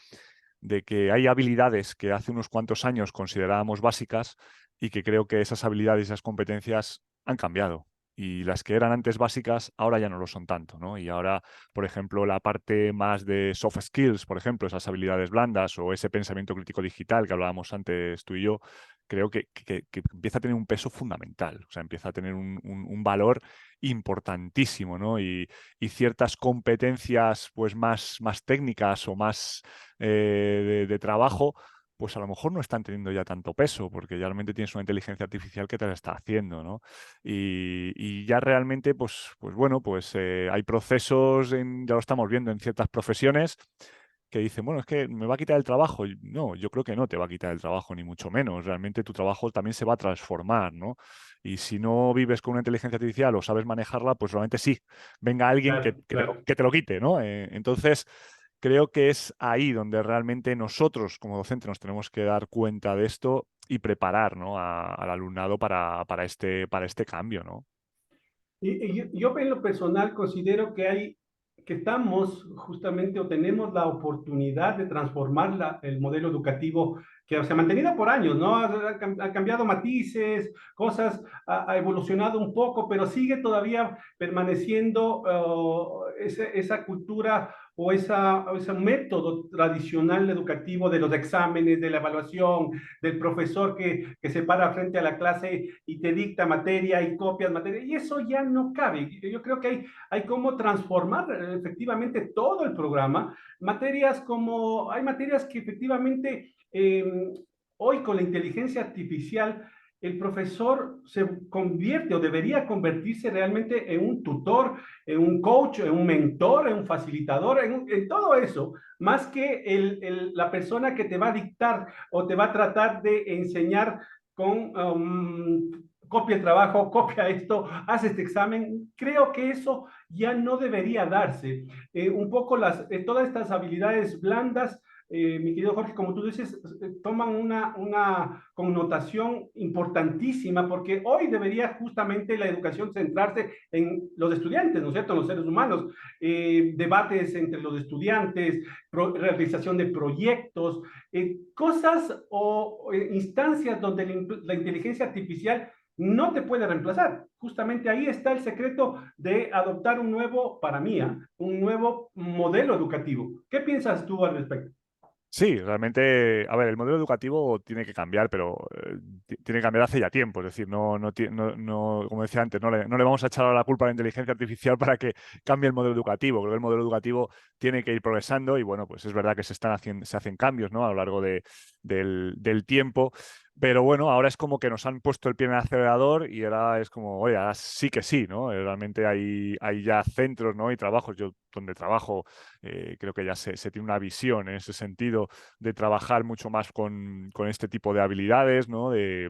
de que hay habilidades que hace unos cuantos años considerábamos básicas y que creo que esas habilidades y esas competencias han cambiado. Y las que eran antes básicas ahora ya no lo son tanto, ¿no? Y ahora, por ejemplo, la parte más de soft skills, por ejemplo, esas habilidades blandas o ese pensamiento crítico digital que hablábamos antes tú y yo, creo que empieza a tener un peso fundamental, o sea, empieza a tener un valor importantísimo, ¿no? Y ciertas competencias pues más técnicas o más de trabajo, pues a lo mejor no están teniendo ya tanto peso, porque ya realmente tienes una inteligencia artificial que te la está haciendo, ¿no? Y ya realmente, pues bueno, pues hay procesos, ya lo estamos viendo en ciertas profesiones, que dicen, bueno, es que me va a quitar el trabajo. Y no, yo creo que no te va a quitar el trabajo, ni mucho menos. Realmente tu trabajo también se va a transformar, ¿no? Y si no vives con una inteligencia artificial o sabes manejarla, pues realmente sí, venga alguien Claro, claro. que te lo quite, ¿no? Entonces, creo que es ahí donde realmente nosotros como docentes nos tenemos que dar cuenta de esto y preparar, ¿no? Al alumnado para este cambio, ¿no? Yo en lo personal considero que estamos justamente o tenemos la oportunidad de transformar el modelo educativo que se ha mantenido por años, ¿no? Ha cambiado matices, cosas, ha evolucionado un poco, pero sigue todavía permaneciendo esa cultura o ese método tradicional educativo de los exámenes, de la evaluación, del profesor que se para frente a la clase y te dicta materia y copias materia, y eso ya no cabe. Yo creo que hay cómo transformar efectivamente todo el programa. Hay materias que efectivamente hoy con la inteligencia artificial el profesor se convierte o debería convertirse realmente en un tutor, en un coach, en un mentor, en un facilitador, en todo eso, más que la persona que te va a dictar o te va a tratar de enseñar con copia el trabajo, copia esto, haz este examen. Creo que eso ya no debería darse. Un poco todas estas habilidades blandas mi querido Jorge, como tú dices, toman una connotación importantísima, porque hoy debería justamente la educación centrarse en los estudiantes, ¿no es cierto?, en los seres humanos, debates entre los estudiantes, realización de proyectos, cosas o instancias donde la inteligencia artificial no te puede reemplazar. Justamente ahí está el secreto de adoptar un nuevo, para mí, un nuevo modelo educativo. ¿Qué piensas tú al respecto? Sí, realmente, a ver, el modelo educativo tiene que cambiar, pero tiene que cambiar hace ya tiempo. Es decir, como decía antes, no le vamos a echar la culpa a la inteligencia artificial para que cambie el modelo educativo. Creo que el modelo educativo tiene que ir progresando y bueno, pues es verdad que se hacen cambios, ¿no? A lo largo del tiempo. Pero bueno, ahora es como que nos han puesto el pie en el acelerador y ahora es como, oye, ahora sí que sí, ¿no? Realmente hay ya centros, ¿no? Y trabajos. Yo donde trabajo creo que ya se tiene una visión en ese sentido de trabajar mucho más con este tipo de habilidades, ¿no? De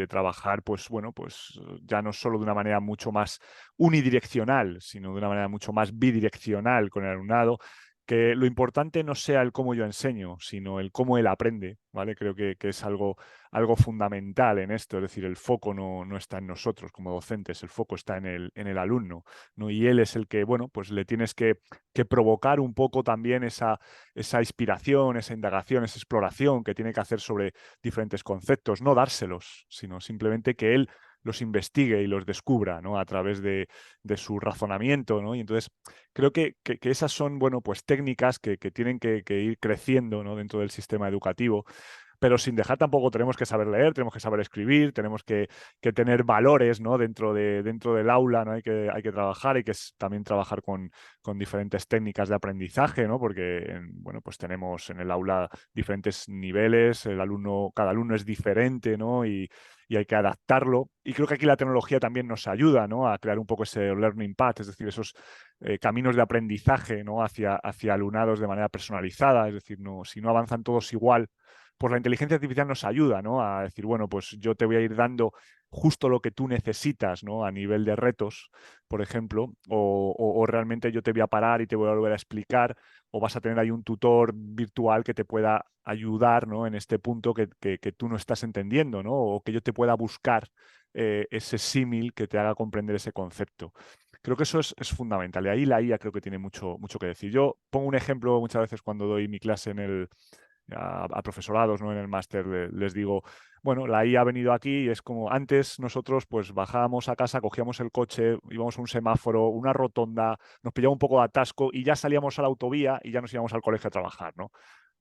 trabajar, pues bueno, pues ya no solo de una manera mucho más unidireccional, sino de una manera mucho más bidireccional con el alumnado, que lo importante no sea el cómo yo enseño, sino el cómo él aprende, ¿vale? Creo que es algo fundamental en esto, es decir, el foco no está en nosotros como docentes, el foco está en el alumno, ¿no? Y él es el que, bueno, pues le tienes que provocar un poco también esa inspiración, esa indagación, esa exploración que tiene que hacer sobre diferentes conceptos, no dárselos, sino simplemente que él los investigue y los descubra, ¿no? A través de su razonamiento, ¿no? Y entonces creo que esas son, bueno, pues técnicas que tienen que ir creciendo, ¿no? Dentro del sistema educativo, pero sin dejar tampoco tenemos que saber leer, tenemos que saber escribir, tenemos que tener valores, ¿no? Dentro del aula, ¿no? Hay que trabajar, también trabajar con diferentes técnicas de aprendizaje, ¿no? Porque, bueno, pues tenemos en el aula diferentes niveles, cada alumno es diferente, ¿no? Y hay que adaptarlo. Y creo que aquí la tecnología también nos ayuda, ¿no? A crear un poco ese learning path, es decir, esos caminos de aprendizaje, ¿no? Hacia alumnados de manera personalizada, es decir, si no avanzan todos igual, pues la inteligencia artificial nos ayuda, ¿no? A decir, bueno, pues yo te voy a ir dando justo lo que tú necesitas, ¿no? A nivel de retos, por ejemplo, o realmente yo te voy a parar y te voy a volver a explicar, o vas a tener ahí un tutor virtual que te pueda ayudar, ¿no? En este punto que tú no estás entendiendo, ¿no? O que yo te pueda buscar ese símil que te haga comprender ese concepto. Creo que eso es fundamental. Y ahí la IA creo que tiene mucho que decir. Yo pongo un ejemplo muchas veces cuando doy mi clase a profesorados, ¿no? En el máster les digo, bueno, la IA ha venido aquí y es como antes nosotros pues bajábamos a casa, cogíamos el coche, íbamos a un semáforo, una rotonda, nos pillaba un poco de atasco y ya salíamos a la autovía y ya nos íbamos al colegio a trabajar, ¿no?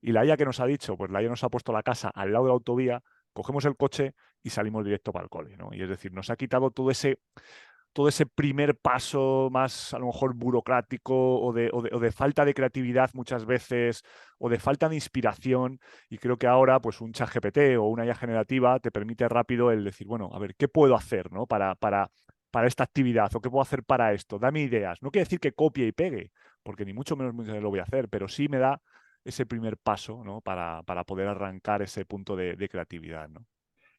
Y la IA que nos ha dicho, pues la IA nos ha puesto la casa al lado de la autovía, cogemos el coche y salimos directo para el cole, ¿no? Y es decir, nos ha quitado todo ese primer paso más a lo mejor burocrático o de falta de creatividad muchas veces o de falta de inspiración, y creo que ahora pues un ChatGPT o una IA generativa te permite rápido el decir, bueno, a ver, ¿qué puedo hacer, ¿no? para esta actividad o qué puedo hacer para esto? Dame ideas. No quiere decir que copie y pegue, porque ni mucho menos lo voy a hacer, pero sí me da ese primer paso, ¿no? para poder arrancar ese punto de creatividad, ¿no?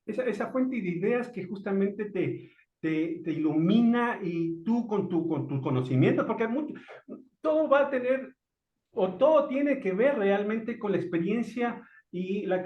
Esa fuente de ideas que justamente te ilumina y tú con tu conocimiento, porque todo va a tener o todo tiene que ver realmente con la experiencia y la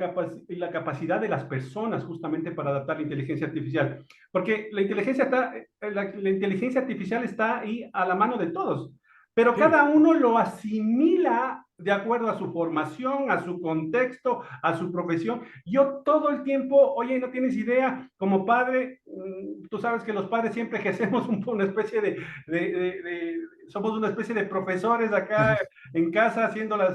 capacidad de las personas justamente para adaptar la inteligencia artificial. Porque la inteligencia artificial está ahí a la mano de todos, pero Sí. cada uno lo asimila de acuerdo a su formación, a su contexto, a su profesión. Yo todo el tiempo, oye, no tienes idea, como padre, tú sabes que los padres siempre ejercemos una especie somos una especie de profesores acá en casa,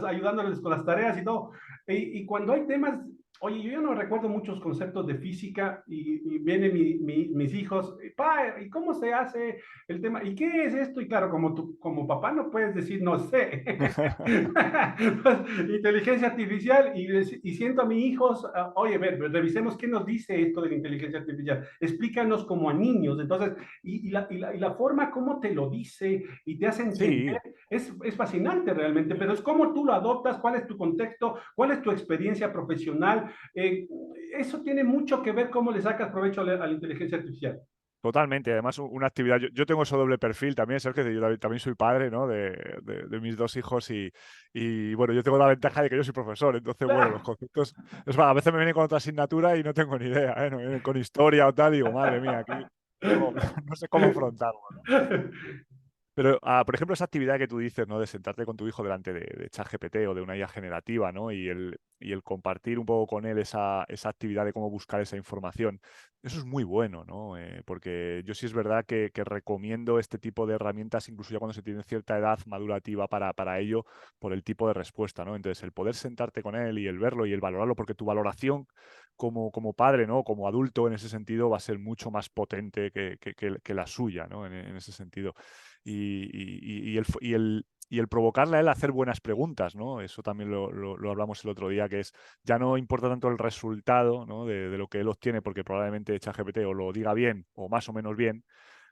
ayudándoles con las tareas y todo. Y cuando hay temas, oye, yo ya no recuerdo muchos conceptos de física y vienen mis hijos, pa, ¿y cómo se hace el tema? ¿Y qué es esto? Y claro, como papá no puedes decir, no sé. Inteligencia artificial y siento a mis hijos, oye, revisemos qué nos dice esto de la inteligencia artificial. Explícanos como a niños. Entonces, y la forma como te lo dice y te hace entender Sí. es fascinante realmente, pero es cómo tú lo adoptas, cuál es tu contexto, cuál es tu experiencia profesional. Eso tiene mucho que ver cómo le sacas provecho a la inteligencia artificial. Totalmente, además una actividad, yo tengo ese doble perfil también, Sergio, que yo también soy padre, ¿no? De mis dos hijos y, bueno, yo tengo la ventaja de que yo soy profesor, entonces bueno, los conceptos, a veces me vienen con otra asignatura y no tengo ni idea, ¿eh? No, con historia o tal, y digo, madre mía, aquí no, no sé cómo afrontarlo, ¿no? Pero, por ejemplo, esa actividad que tú dices, ¿no? De sentarte con tu hijo delante de ChatGPT o de una IA generativa, ¿no? Y el compartir un poco con él esa actividad de cómo buscar esa información. Eso es muy bueno, ¿no? Porque yo sí es verdad que recomiendo este tipo de herramientas, incluso ya cuando se tiene cierta edad madurativa para ello, por el tipo de respuesta, ¿no? Entonces, el poder sentarte con él y el verlo y el valorarlo, porque tu valoración como padre, ¿no? Como adulto en ese sentido va a ser mucho más potente que la suya, ¿no? En ese sentido y el provocarle a él a hacer buenas preguntas, ¿no? Eso también lo hablamos el otro día, que es ya no importa tanto el resultado, ¿no? de lo que él obtiene, porque probablemente ChatGPT o lo diga bien o más o menos bien,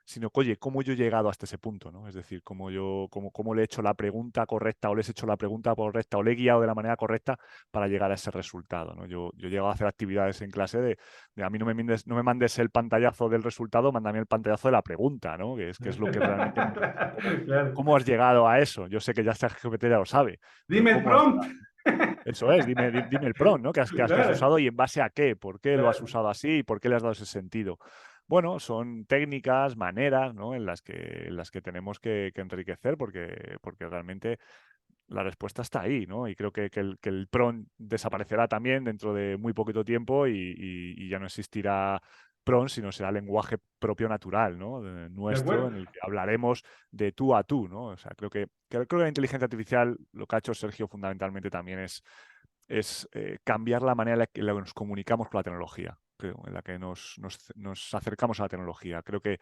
sino que, oye, ¿cómo yo he llegado hasta ese punto, ¿no? Es decir, cómo le he hecho la pregunta correcta o les he hecho la pregunta correcta o le he guiado de la manera correcta para llegar a ese resultado, ¿no? Yo he llegado a hacer actividades en clase de a mí no me mandes el pantallazo del resultado, mándame el pantallazo de la pregunta, ¿no? Que es lo que realmente me interesa. Claro. ¿Cómo has llegado a eso? Yo sé que ya ChatGPT ya lo sabe, pero Dime el ¿cómo has prompt. llegado? Eso es, dime el prompt, ¿no? Que has Claro, usado y en base a qué, por qué lo has claro. usado así y por qué le has dado ese sentido. Bueno, son técnicas, maneras, ¿no? En las que tenemos que enriquecer porque realmente la respuesta está ahí, ¿no? Y creo que el prompt desaparecerá también dentro de muy poquito tiempo y ya no existirá prompt, sino será lenguaje propio natural, ¿no? De Nuestro, acuerdo. en el que hablaremos de tú a tú, ¿no? O sea, creo que la inteligencia artificial, lo que ha hecho Sergio fundamentalmente también es cambiar la manera en la que nos comunicamos con la tecnología, creo, en la que nos acercamos a la tecnología. Creo que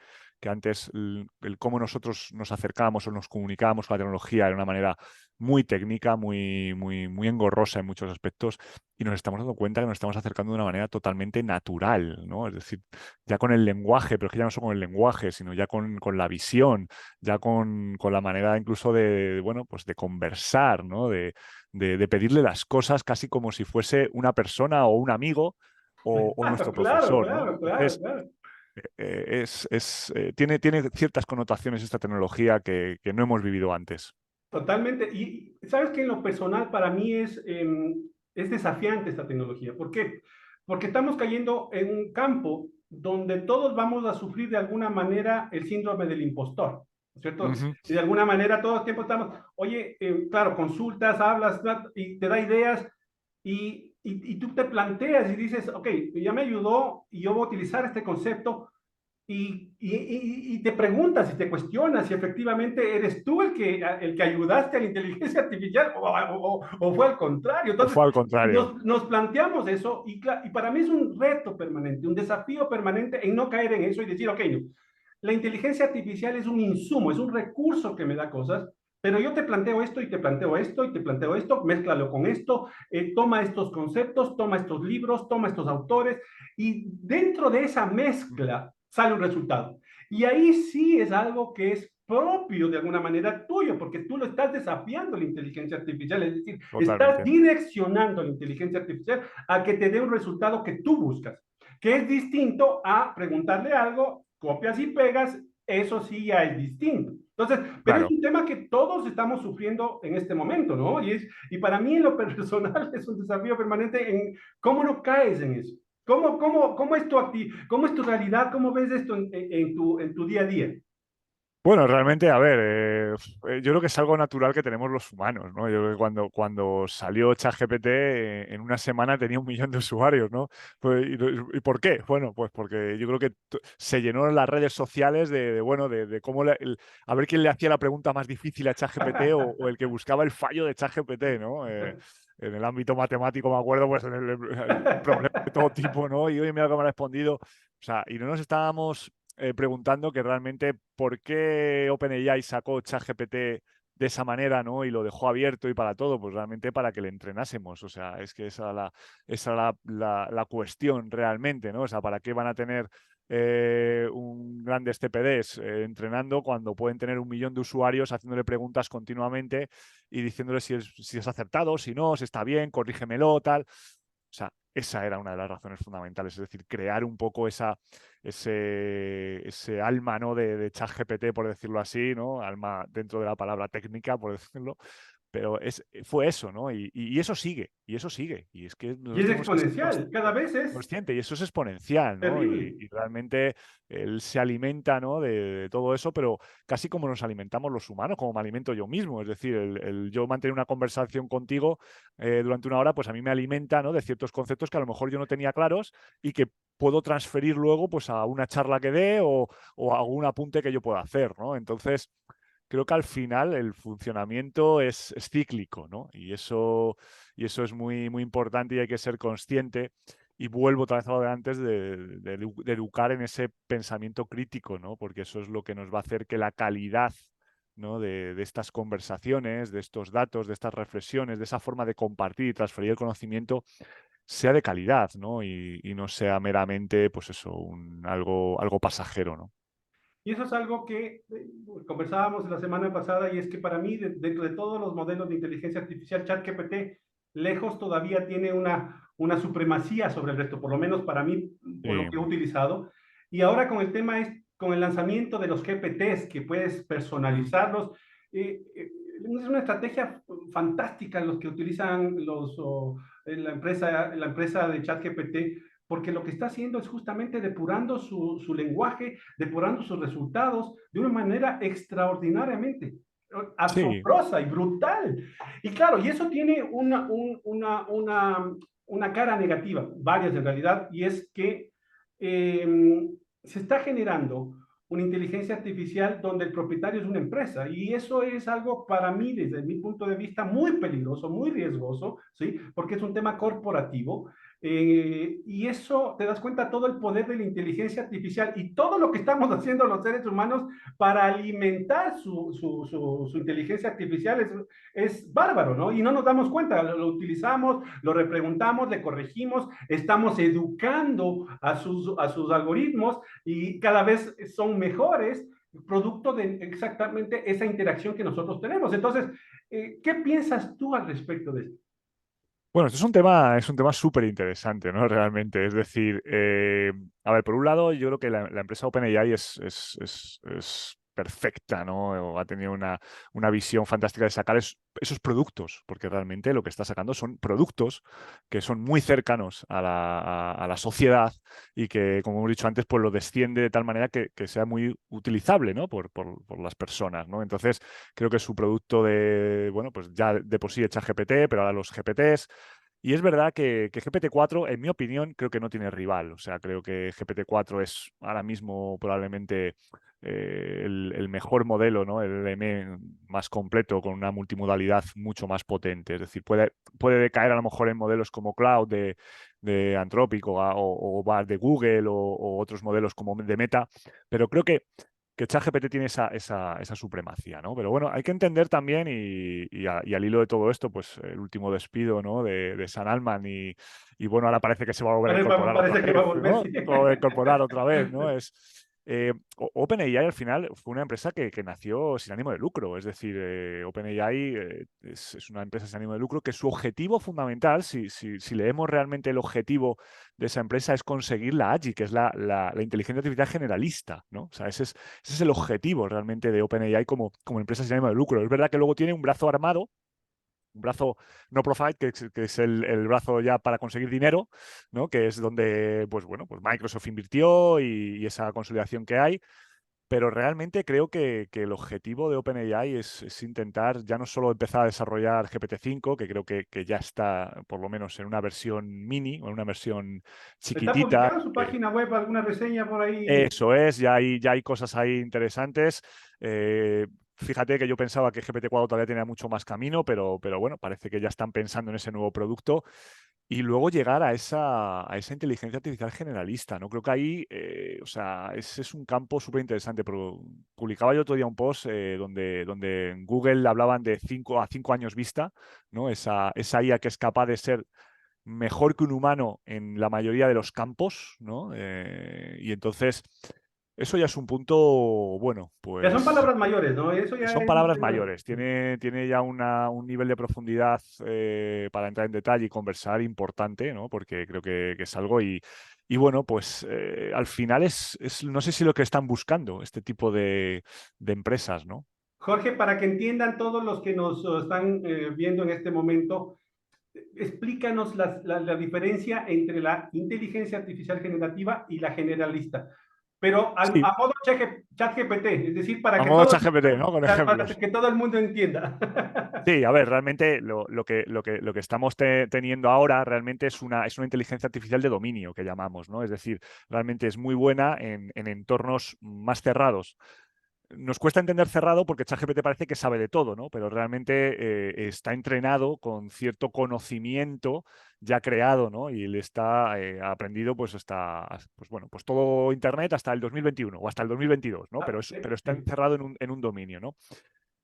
antes el cómo nosotros nos acercábamos o nos comunicábamos con la tecnología era una manera muy técnica, muy, muy, muy engorrosa en muchos aspectos, y nos estamos dando cuenta que nos estamos acercando de una manera totalmente natural, ¿no? Es decir, ya con el lenguaje, pero es que ya no solo con el lenguaje, sino ya con la visión, ya con la manera incluso bueno, pues de conversar, ¿no? De pedirle las cosas casi como si fuese una persona o un amigo o nuestro Claro, profesor, ¿no? claro, claro, Entonces, claro. tiene ciertas connotaciones esta tecnología que no hemos vivido antes. Totalmente. Y sabes que en lo personal para mí es desafiante esta tecnología. ¿Por qué? Porque estamos cayendo en un campo donde todos vamos a sufrir de alguna manera el síndrome del impostor, ¿no es cierto? Ujú. Y de alguna manera todo el tiempo estamos, oye, claro, consultas, hablas y te da ideas y tú te planteas y dices, ok, ya me ayudó y yo voy a utilizar este concepto y te preguntas y te cuestionas si efectivamente eres tú el que ayudaste a la inteligencia artificial o fue al contrario. ¿O Entonces, fue al contrario? nos planteamos eso y para mí es un reto permanente, un desafío permanente en no caer en eso y decir, ok, no, la inteligencia artificial es un insumo, es un recurso que me da cosas, pero yo te planteo esto y te planteo esto y te planteo esto, mézclalo con esto, toma estos conceptos, toma estos libros, toma estos autores y dentro de esa mezcla sale un resultado. Y ahí sí es algo que es propio de alguna manera tuyo, porque tú lo estás desafiando la inteligencia artificial, es decir, estás Totalmente. direccionando la inteligencia artificial a que te dé un resultado que tú buscas, que es distinto a preguntarle algo, copias y pegas, eso sí ya es distinto. Entonces, pero es Claro. un tema que todos estamos sufriendo en este momento, ¿no? Y para mí en lo personal es un desafío permanente en cómo no caes en eso. ¿Cómo es tu realidad? ¿Cómo ves esto en tu día a día? Bueno, realmente, a ver, yo creo que es algo natural que tenemos los humanos, ¿no? Yo creo que cuando salió ChatGPT, en una semana tenía 1 millón de usuarios, ¿no? Pues, ¿y por qué? Bueno, pues porque yo creo que se llenó las redes sociales bueno, de cómo a ver quién le hacía la pregunta más difícil a ChatGPT o el que buscaba el fallo de ChatGPT, ¿no? En el ámbito matemático, me acuerdo, pues en el problema de todo tipo, ¿no? Y oye, mira cómo me ha respondido. O sea, y no nos estábamos preguntando que realmente por qué OpenAI sacó ChatGPT de esa manera, ¿no? Y lo dejó abierto y para todo, pues realmente para que le entrenásemos. O sea, es que esa era la cuestión realmente, ¿no? O sea, ¿para qué van a tener un grandes CPDs entrenando cuando pueden tener 1 millón de usuarios haciéndole preguntas continuamente y diciéndole si es acertado, si no, si está bien, corrígemelo, tal? O sea, esa era una de las razones fundamentales, es decir, crear un poco ese alma, ¿no? de ChatGPT, por decirlo así, ¿no? Alma dentro de la palabra técnica, por decirlo, pero fue eso, ¿no? Y eso sigue, y eso sigue. Y es que Y nosotros es tenemos que ser exponencial, cada vez es conscientes, y eso es exponencial, ¿no? terrible. Y realmente él se alimenta, ¿no? de todo eso, pero casi como nos alimentamos los humanos, como me alimento yo mismo. Es decir, el yo mantener una conversación contigo durante una hora, pues a mí me alimenta, ¿no? de ciertos conceptos que a lo mejor yo no tenía claros y que puedo transferir luego pues a una charla que dé o a algún apunte que yo pueda hacer, ¿no? Entonces, creo que al final el funcionamiento es cíclico, ¿no? Y eso es muy, muy importante y hay que ser consciente. Y vuelvo otra vez a lo de antes de educar en ese pensamiento crítico, ¿no? Porque eso es lo que nos va a hacer que la calidad, ¿no? de estas conversaciones, de estos datos, de estas reflexiones, de esa forma de compartir y transferir el conocimiento sea de calidad, ¿no? Y no sea meramente, pues eso, algo pasajero, ¿no? Y eso es algo que conversábamos la semana pasada y es que para mí, dentro de todos los modelos de inteligencia artificial, ChatGPT lejos todavía tiene una supremacía sobre el resto, por lo menos para mí, por lo Sí, que he utilizado. Y ahora con el tema es, con el lanzamiento de los GPTs, que puedes personalizarlos, es una estrategia fantástica los que utilizan la empresa de ChatGPT, porque lo que está haciendo es justamente depurando su lenguaje, depurando sus resultados de una manera extraordinariamente sí, asombrosa y brutal. Y claro, y eso tiene una cara negativa, varias en realidad, y es que se está generando una inteligencia artificial donde el propietario es una empresa. Y eso es algo para mí, desde mi punto de vista, muy peligroso, muy riesgoso, ¿sí? Porque es un tema corporativo. Y eso te das cuenta todo el poder de la inteligencia artificial y todo lo que estamos haciendo los seres humanos para alimentar su inteligencia artificial es bárbaro, ¿no? Y no nos damos cuenta, lo utilizamos, lo repreguntamos, le corregimos, estamos educando a sus algoritmos y cada vez son mejores producto de exactamente esa interacción que nosotros tenemos. Entonces, ¿qué piensas tú al respecto de esto? bueno, esto es un tema súper interesante, ¿no? Realmente. Es decir, a ver, por un lado, yo creo que la empresa OpenAI es perfecta, ¿no? O ha tenido una visión fantástica de sacar esos productos, porque realmente lo que está sacando son productos que son muy cercanos a la sociedad y que, como hemos dicho antes, pues lo desciende de tal manera que sea muy utilizable, ¿no? Por las personas, ¿no? Entonces, creo que su producto bueno, pues ya de por sí echa GPT, pero ahora los GPTs. Y es verdad que GPT-4, en mi opinión, creo que no tiene rival. O sea, creo que GPT-4 es ahora mismo probablemente el mejor modelo, ¿no? El LM más completo, con una multimodalidad mucho más potente. Es decir, puede decaer a lo mejor en modelos como Cloud de Anthropic o de Google o otros modelos como de Meta, pero creo que ChatGPT tiene esa supremacía, ¿no? Pero bueno, hay que entender también, y al hilo de todo esto, pues el último despido, ¿no? de Sam Altman y bueno, ahora parece que se va a volver a incorporar otra Parece que va a vez, volver, ¿no? sí. Va a volver a incorporar otra vez, ¿no? OpenAI al final fue una empresa que nació sin ánimo de lucro, es decir, OpenAI es una empresa sin ánimo de lucro que su objetivo fundamental, si leemos realmente el objetivo de esa empresa, es conseguir la AGI, que es la inteligencia artificial generalista, ¿no? O sea, ese es el objetivo realmente de OpenAI como empresa sin ánimo de lucro. Es verdad que luego tiene un brazo armado, un brazo no profit, que es el brazo ya para conseguir dinero, ¿no? Que es donde, pues bueno, pues Microsoft invirtió y esa consolidación que hay. Pero realmente creo que el objetivo de OpenAI es intentar ya no solo empezar a desarrollar GPT-5, que creo que ya está por lo menos en una versión mini o en una versión ¿Está chiquitita. publicado en su página web alguna reseña por ahí? Eso es, ya hay cosas ahí interesantes. Fíjate que yo pensaba que GPT-4 todavía tenía mucho más camino, pero bueno, parece que ya están pensando en ese nuevo producto. Y luego llegar a esa inteligencia artificial generalista, ¿no? Creo que ahí, o sea, ese es un campo súper interesante. Pero publicaba yo otro día un post donde en Google hablaban de 5 años vista, ¿no? Esa IA que es capaz de ser mejor que un humano en la mayoría de los campos, ¿no? Y entonces eso ya es un punto, bueno, Ya son pues palabras mayores, ¿no? Eso ya son es un palabras tema. mayores. Tiene ya un nivel de profundidad para entrar en detalle y conversar importante, ¿no? Porque creo que es algo y bueno, pues al final no sé si lo que están buscando este tipo de empresas, ¿no? Jorge, para que entiendan todos los que nos están viendo en este momento, explícanos la diferencia entre la inteligencia artificial generativa y la generalista. Pero Sí, a modo chat GPT, es decir, para a que modo todo, ChatGPT, ¿no? Con para ejemplos. que todo el mundo entienda. Sí, a ver, realmente lo que estamos teniendo ahora realmente es una inteligencia artificial de dominio que llamamos, ¿no? Es decir, realmente es muy buena en entornos más cerrados. Nos cuesta entender cerrado porque ChatGPT parece que sabe de todo, ¿no? Pero realmente está entrenado con cierto conocimiento ya creado, ¿no? Y le está aprendido pues hasta, pues bueno, pues todo Internet hasta el 2021 o hasta el 2022, ¿no? Ah, Pero está encerrado en un dominio, ¿no?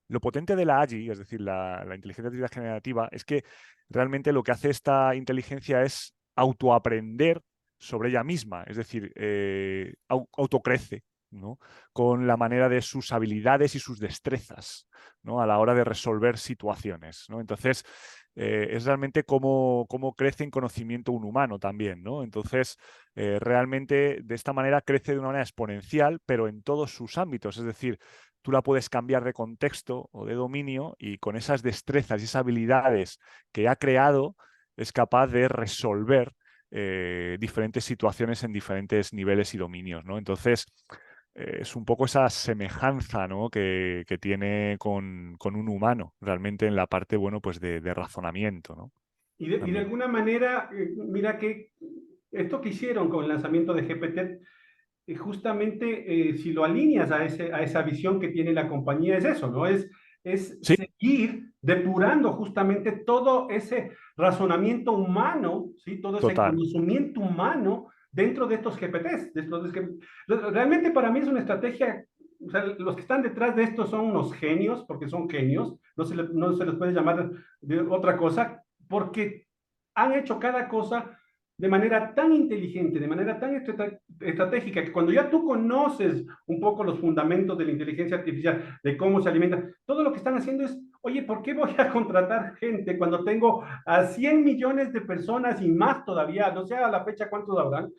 Lo potente de la AGI, es decir, la inteligencia artificial generativa, es que realmente lo que hace esta inteligencia es autoaprender sobre ella misma, es decir, autocrece, ¿no? Con la manera de sus habilidades y sus destrezas, ¿no? A la hora de resolver situaciones, ¿no? Entonces, es realmente cómo crece en conocimiento un humano también, ¿no? Entonces, realmente de esta manera crece de una manera exponencial, pero en todos sus ámbitos, es decir, tú la puedes cambiar de contexto o de dominio y con esas destrezas y esas habilidades que ha creado es capaz de resolver diferentes situaciones en diferentes niveles y dominios, ¿no? Entonces, es un poco esa semejanza, ¿no? que tiene con un humano, realmente en la parte, bueno, pues de razonamiento, ¿no? Y de También. alguna manera, mira que esto que hicieron con el lanzamiento de GPT, justamente si lo alineas a esa visión que tiene la compañía, es eso, ¿no? Es Sí, seguir depurando justamente todo ese razonamiento humano, ¿sí? Todo ese total. conocimiento humano dentro de estos GPTs. Realmente para mí es una estrategia, o sea, los que están detrás de esto son unos genios, porque son genios, no se les puede llamar de otra cosa, porque han hecho cada cosa de manera tan inteligente, de manera tan estratégica, que cuando ya tú conoces un poco los fundamentos de la inteligencia artificial, de cómo se alimenta, todo lo que están haciendo es, oye, ¿por qué voy a contratar gente cuando tengo a 100 millones de personas y más todavía? No sé a la fecha cuántos habrán.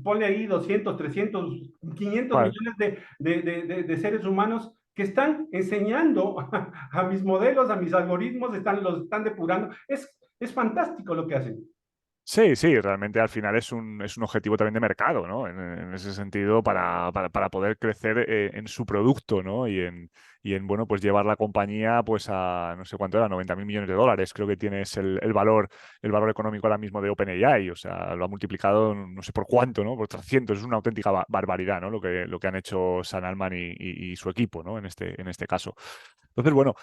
Ponle ahí 200, 300, 500 Vale. millones de seres humanos que están enseñando a mis modelos, a mis algoritmos, los están depurando. Es fantástico lo que hacen. Sí, sí, realmente al final es un objetivo también de mercado, ¿no? En ese sentido, para poder crecer en su producto, ¿no? Y en, bueno, pues llevar la compañía pues a, no sé cuánto era, 90.000 millones de dólares, creo que tienes el valor económico ahora mismo de OpenAI, o sea, lo ha multiplicado no sé por cuánto, ¿no? Por 300, es una auténtica barbaridad, ¿no? Lo que han hecho Sam Altman y su equipo, ¿no? En este caso. Entonces, bueno,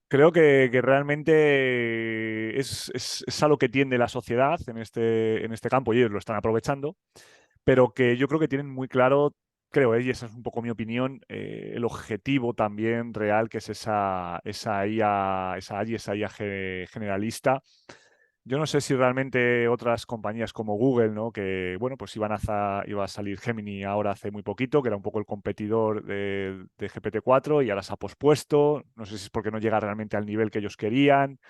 creo que realmente es a lo que tiende la sociedad en este campo y ellos lo están aprovechando, pero que yo creo que tienen muy claro, creo, y esa es un poco mi opinión, el objetivo también real, que es esa IA, esa IA generalista. Yo no sé si realmente otras compañías como Google, ¿no? Que, bueno, pues iba a salir Gemini ahora hace muy poquito, que era un poco el competidor de GPT-4 y ahora se ha pospuesto. No sé si es porque no llega realmente al nivel que ellos querían.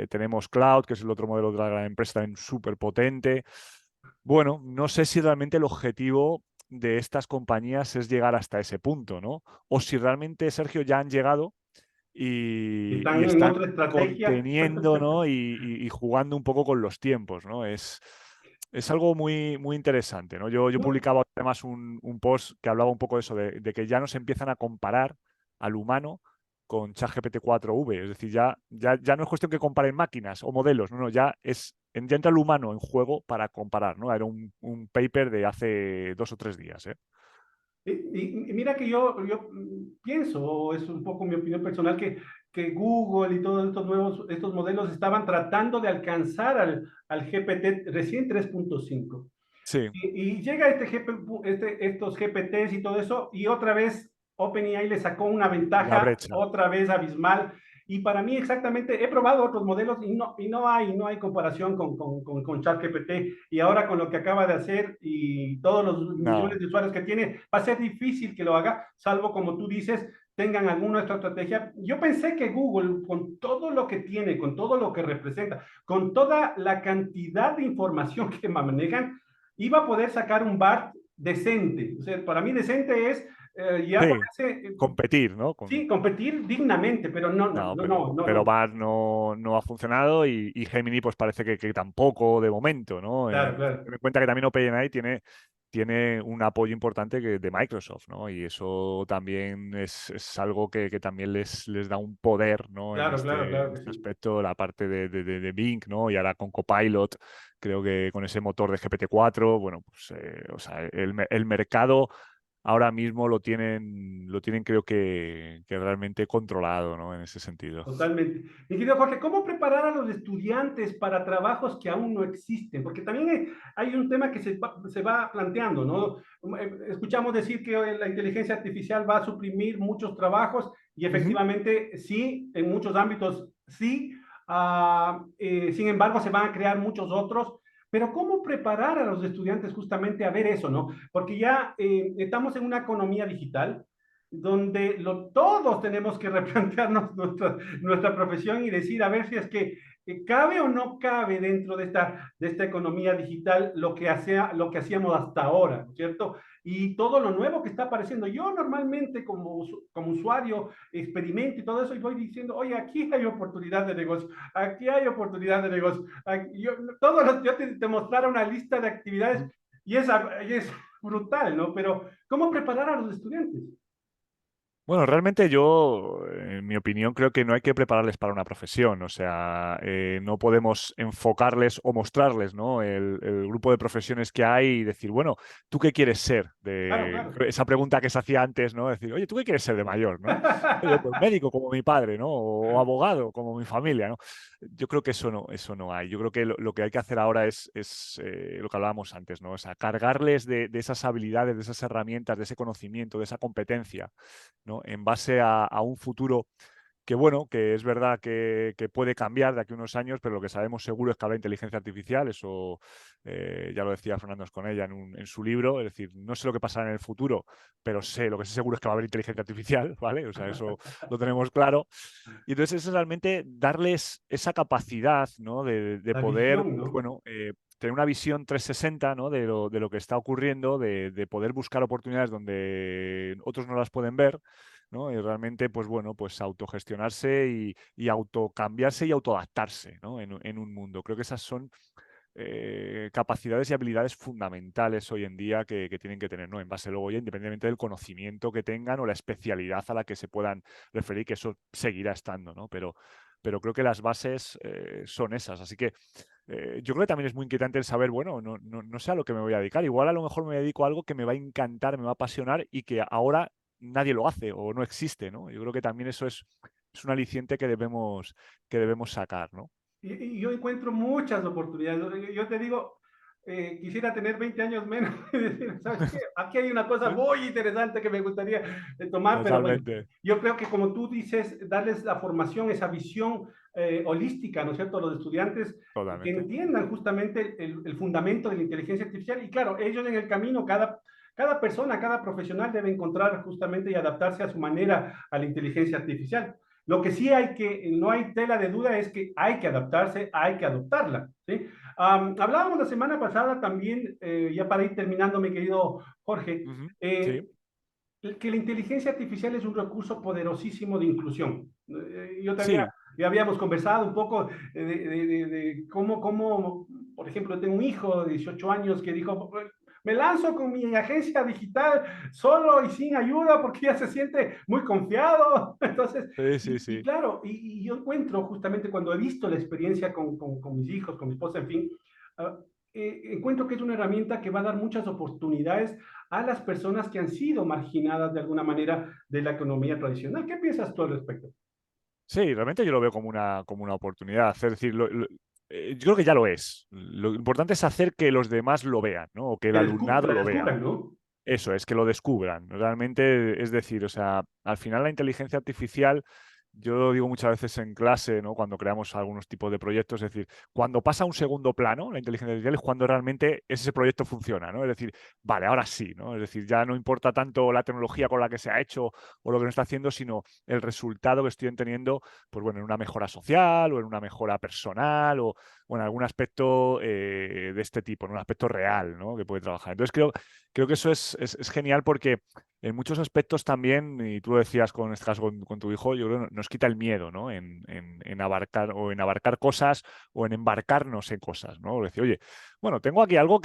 Tenemos Cloud, que es el otro modelo de la gran empresa también súper potente. Bueno, no sé si realmente el objetivo de estas compañías es llegar hasta ese punto, ¿no? O si realmente, Sergio, ya han llegado y Están en están otra estrategia. conteniendo, ¿no? Y jugando un poco con los tiempos, ¿no? Es algo muy, muy interesante, ¿no? Yo publicaba además un post que hablaba un poco de eso, de que ya no se empiezan a comparar al humano con ChatGPT 4V. Es decir, ya no es cuestión que comparen máquinas o modelos, no, no, ya entra el humano en juego para comparar, ¿no? Era un paper de hace 2 o 3 días, ¿eh? Y mira que yo pienso, es un poco mi opinión personal, que Google y todos estos modelos estaban tratando de alcanzar al GPT recién 3.5. Sí, Y llega estos GPTs y todo eso, y otra vez OpenAI le sacó una la ventaja, brecha. otra vez abismal, Y para mí exactamente, he probado otros modelos y no hay comparación con ChatGPT. Y ahora con lo que acaba de hacer y todos los millones No, de usuarios que tiene, va a ser difícil que lo haga, salvo como tú dices, tengan alguna otra estrategia. Yo pensé que Google, con todo lo que tiene, con todo lo que representa, con toda la cantidad de información que manejan, iba a poder sacar un BART decente. O sea, para mí decente es ya sí, ponerse, competir, ¿no? sí, competir dignamente, pero No, no. pero Bard no ha funcionado y Gemini pues parece que tampoco de momento, ¿no? Claro, Ten claro, en cuenta que también OpenAI tiene un apoyo importante de Microsoft, ¿no? Y eso también es algo que también les da un poder, ¿no? En claro en que este sí. aspecto, la parte de Bing, ¿no? Y ahora con Copilot, creo que con ese motor de GPT-4, bueno, pues o sea, el mercado ahora mismo lo tienen creo que realmente controlado, ¿no? En ese sentido. Totalmente. Mi querido Jorge, ¿cómo preparar a los estudiantes para trabajos que aún no existen? Porque también hay un tema que se va planteando, ¿no? Escuchamos decir que la inteligencia artificial va a suprimir muchos trabajos y Ujú. efectivamente sí, en muchos ámbitos sí. Sin embargo, se van a crear muchos otros. Pero ¿cómo preparar a los estudiantes justamente a ver eso, ¿no? Porque ya estamos en una economía digital donde todos tenemos que replantearnos nuestra profesión y decir, a ver si es que cabe o no cabe dentro de esta economía digital lo que hacíamos hasta ahora, ¿no es cierto? Y todo lo nuevo que está apareciendo. Yo normalmente como usuario experimento y todo eso y voy diciendo, oye, aquí hay oportunidad de negocio, aquí hay oportunidad de negocio. Yo te mostrara una lista de actividades y es brutal, ¿no? Pero, ¿cómo preparar a los estudiantes? Bueno, realmente yo, en mi opinión, creo que no hay que prepararles para una profesión. O sea, no podemos enfocarles o mostrarles, ¿no? El grupo de profesiones que hay y decir, bueno, ¿tú qué quieres ser? Claro, claro. Esa pregunta que se hacía antes, ¿no? Decir, oye, ¿tú qué quieres ser de mayor, ¿no? Oye, pues médico como mi padre, ¿no? O abogado como mi familia, ¿no? Yo creo que eso no hay. Yo creo que lo que hay que hacer ahora es lo que hablábamos antes, ¿no? O sea, cargarles de esas habilidades, de esas herramientas, de ese conocimiento, de esa competencia, ¿no? En base a un futuro que, bueno, que es verdad que puede cambiar de aquí a unos años, pero lo que sabemos seguro es que habrá inteligencia artificial, eso ya lo decía Fernando Esconella en su libro, es decir, no sé lo que pasará en el futuro, pero lo que sé seguro es que va a haber inteligencia artificial, ¿vale? O sea, eso lo tenemos claro. Y entonces es realmente darles esa capacidad, ¿no? De La poder, visión, pues ¿no? bueno, tener una visión 360, ¿no? De lo que está ocurriendo, de poder buscar oportunidades donde otros no las pueden ver, ¿no? Y realmente, pues bueno, pues autogestionarse y autocambiarse y autoadaptarse, ¿no? En un mundo. Creo que esas son capacidades y habilidades fundamentales hoy en día que tienen que tener, ¿no? En base luego ya, independientemente del conocimiento que tengan o la especialidad a la que se puedan referir, que eso seguirá estando, ¿no? Pero creo que las bases son esas. Así que yo creo que también es muy inquietante el saber, bueno, no sé a lo que me voy a dedicar. Igual a lo mejor me dedico a algo que me va a encantar, me va a apasionar y que ahora nadie lo hace o no existe, ¿no? Yo creo que también eso es un aliciente que debemos sacar, ¿no? Y yo encuentro muchas oportunidades. Yo te digo, quisiera tener 20 años menos y decir, ¿sabes qué? Aquí hay una cosa Sí, muy interesante que me gustaría tomar, pero bueno, totalmente, yo creo que como tú dices, darles la formación, esa visión holística, ¿no es cierto?, a los estudiantes que totalmente. entiendan justamente el fundamento de la inteligencia artificial. Y claro, ellos en el camino, cada persona, cada profesional debe encontrar justamente y adaptarse a su manera a la inteligencia artificial. Lo que sí no hay tela de duda es que hay que adaptarse, hay que adoptarla, ¿sí? Hablábamos la semana pasada también, ya para ir terminando, mi querido Jorge, Ujú. eh, Sí, que la inteligencia artificial es un recurso poderosísimo de inclusión. Yo también sí, ya habíamos conversado un poco de por ejemplo, tengo un hijo de 18 años que dijo, me lanzo con mi agencia digital solo y sin ayuda porque ya se siente muy confiado. Entonces, sí, sí, sí. claro, y yo encuentro justamente cuando he visto la experiencia con mis hijos, con mi esposa, en fin, uh, encuentro que es una herramienta que va a dar muchas oportunidades a las personas que han sido marginadas de alguna manera de la economía tradicional. ¿Qué piensas tú al respecto? Sí, realmente yo lo veo como una oportunidad. Es decir, yo creo que ya lo es. Lo importante es hacer que los demás lo vean, ¿no? O que el Que alumnado la lo vea. descubran, ¿no? Eso es, que lo descubran. Realmente, es decir, o sea, al final la inteligencia artificial yo lo digo muchas veces en clase, ¿no? Cuando creamos algunos tipos de proyectos, es decir, cuando pasa a un segundo plano, la inteligencia artificial es cuando realmente ese proyecto funciona, ¿no? Es decir, vale, ahora sí, ¿no? Es decir, ya no importa tanto la tecnología con la que se ha hecho o lo que no está haciendo, sino el resultado que estoy teniendo, pues bueno, en una mejora social o en una mejora personal o en algún aspecto de este tipo, en un aspecto real, ¿no? Que puede trabajar. Entonces creo que eso es genial porque en muchos aspectos también, y tú lo decías con este caso con tu hijo, yo creo que nos quita el miedo, ¿no? En abarcar o en abarcar cosas o en embarcarnos en cosas, ¿no? Decir, oye, bueno, tengo aquí algo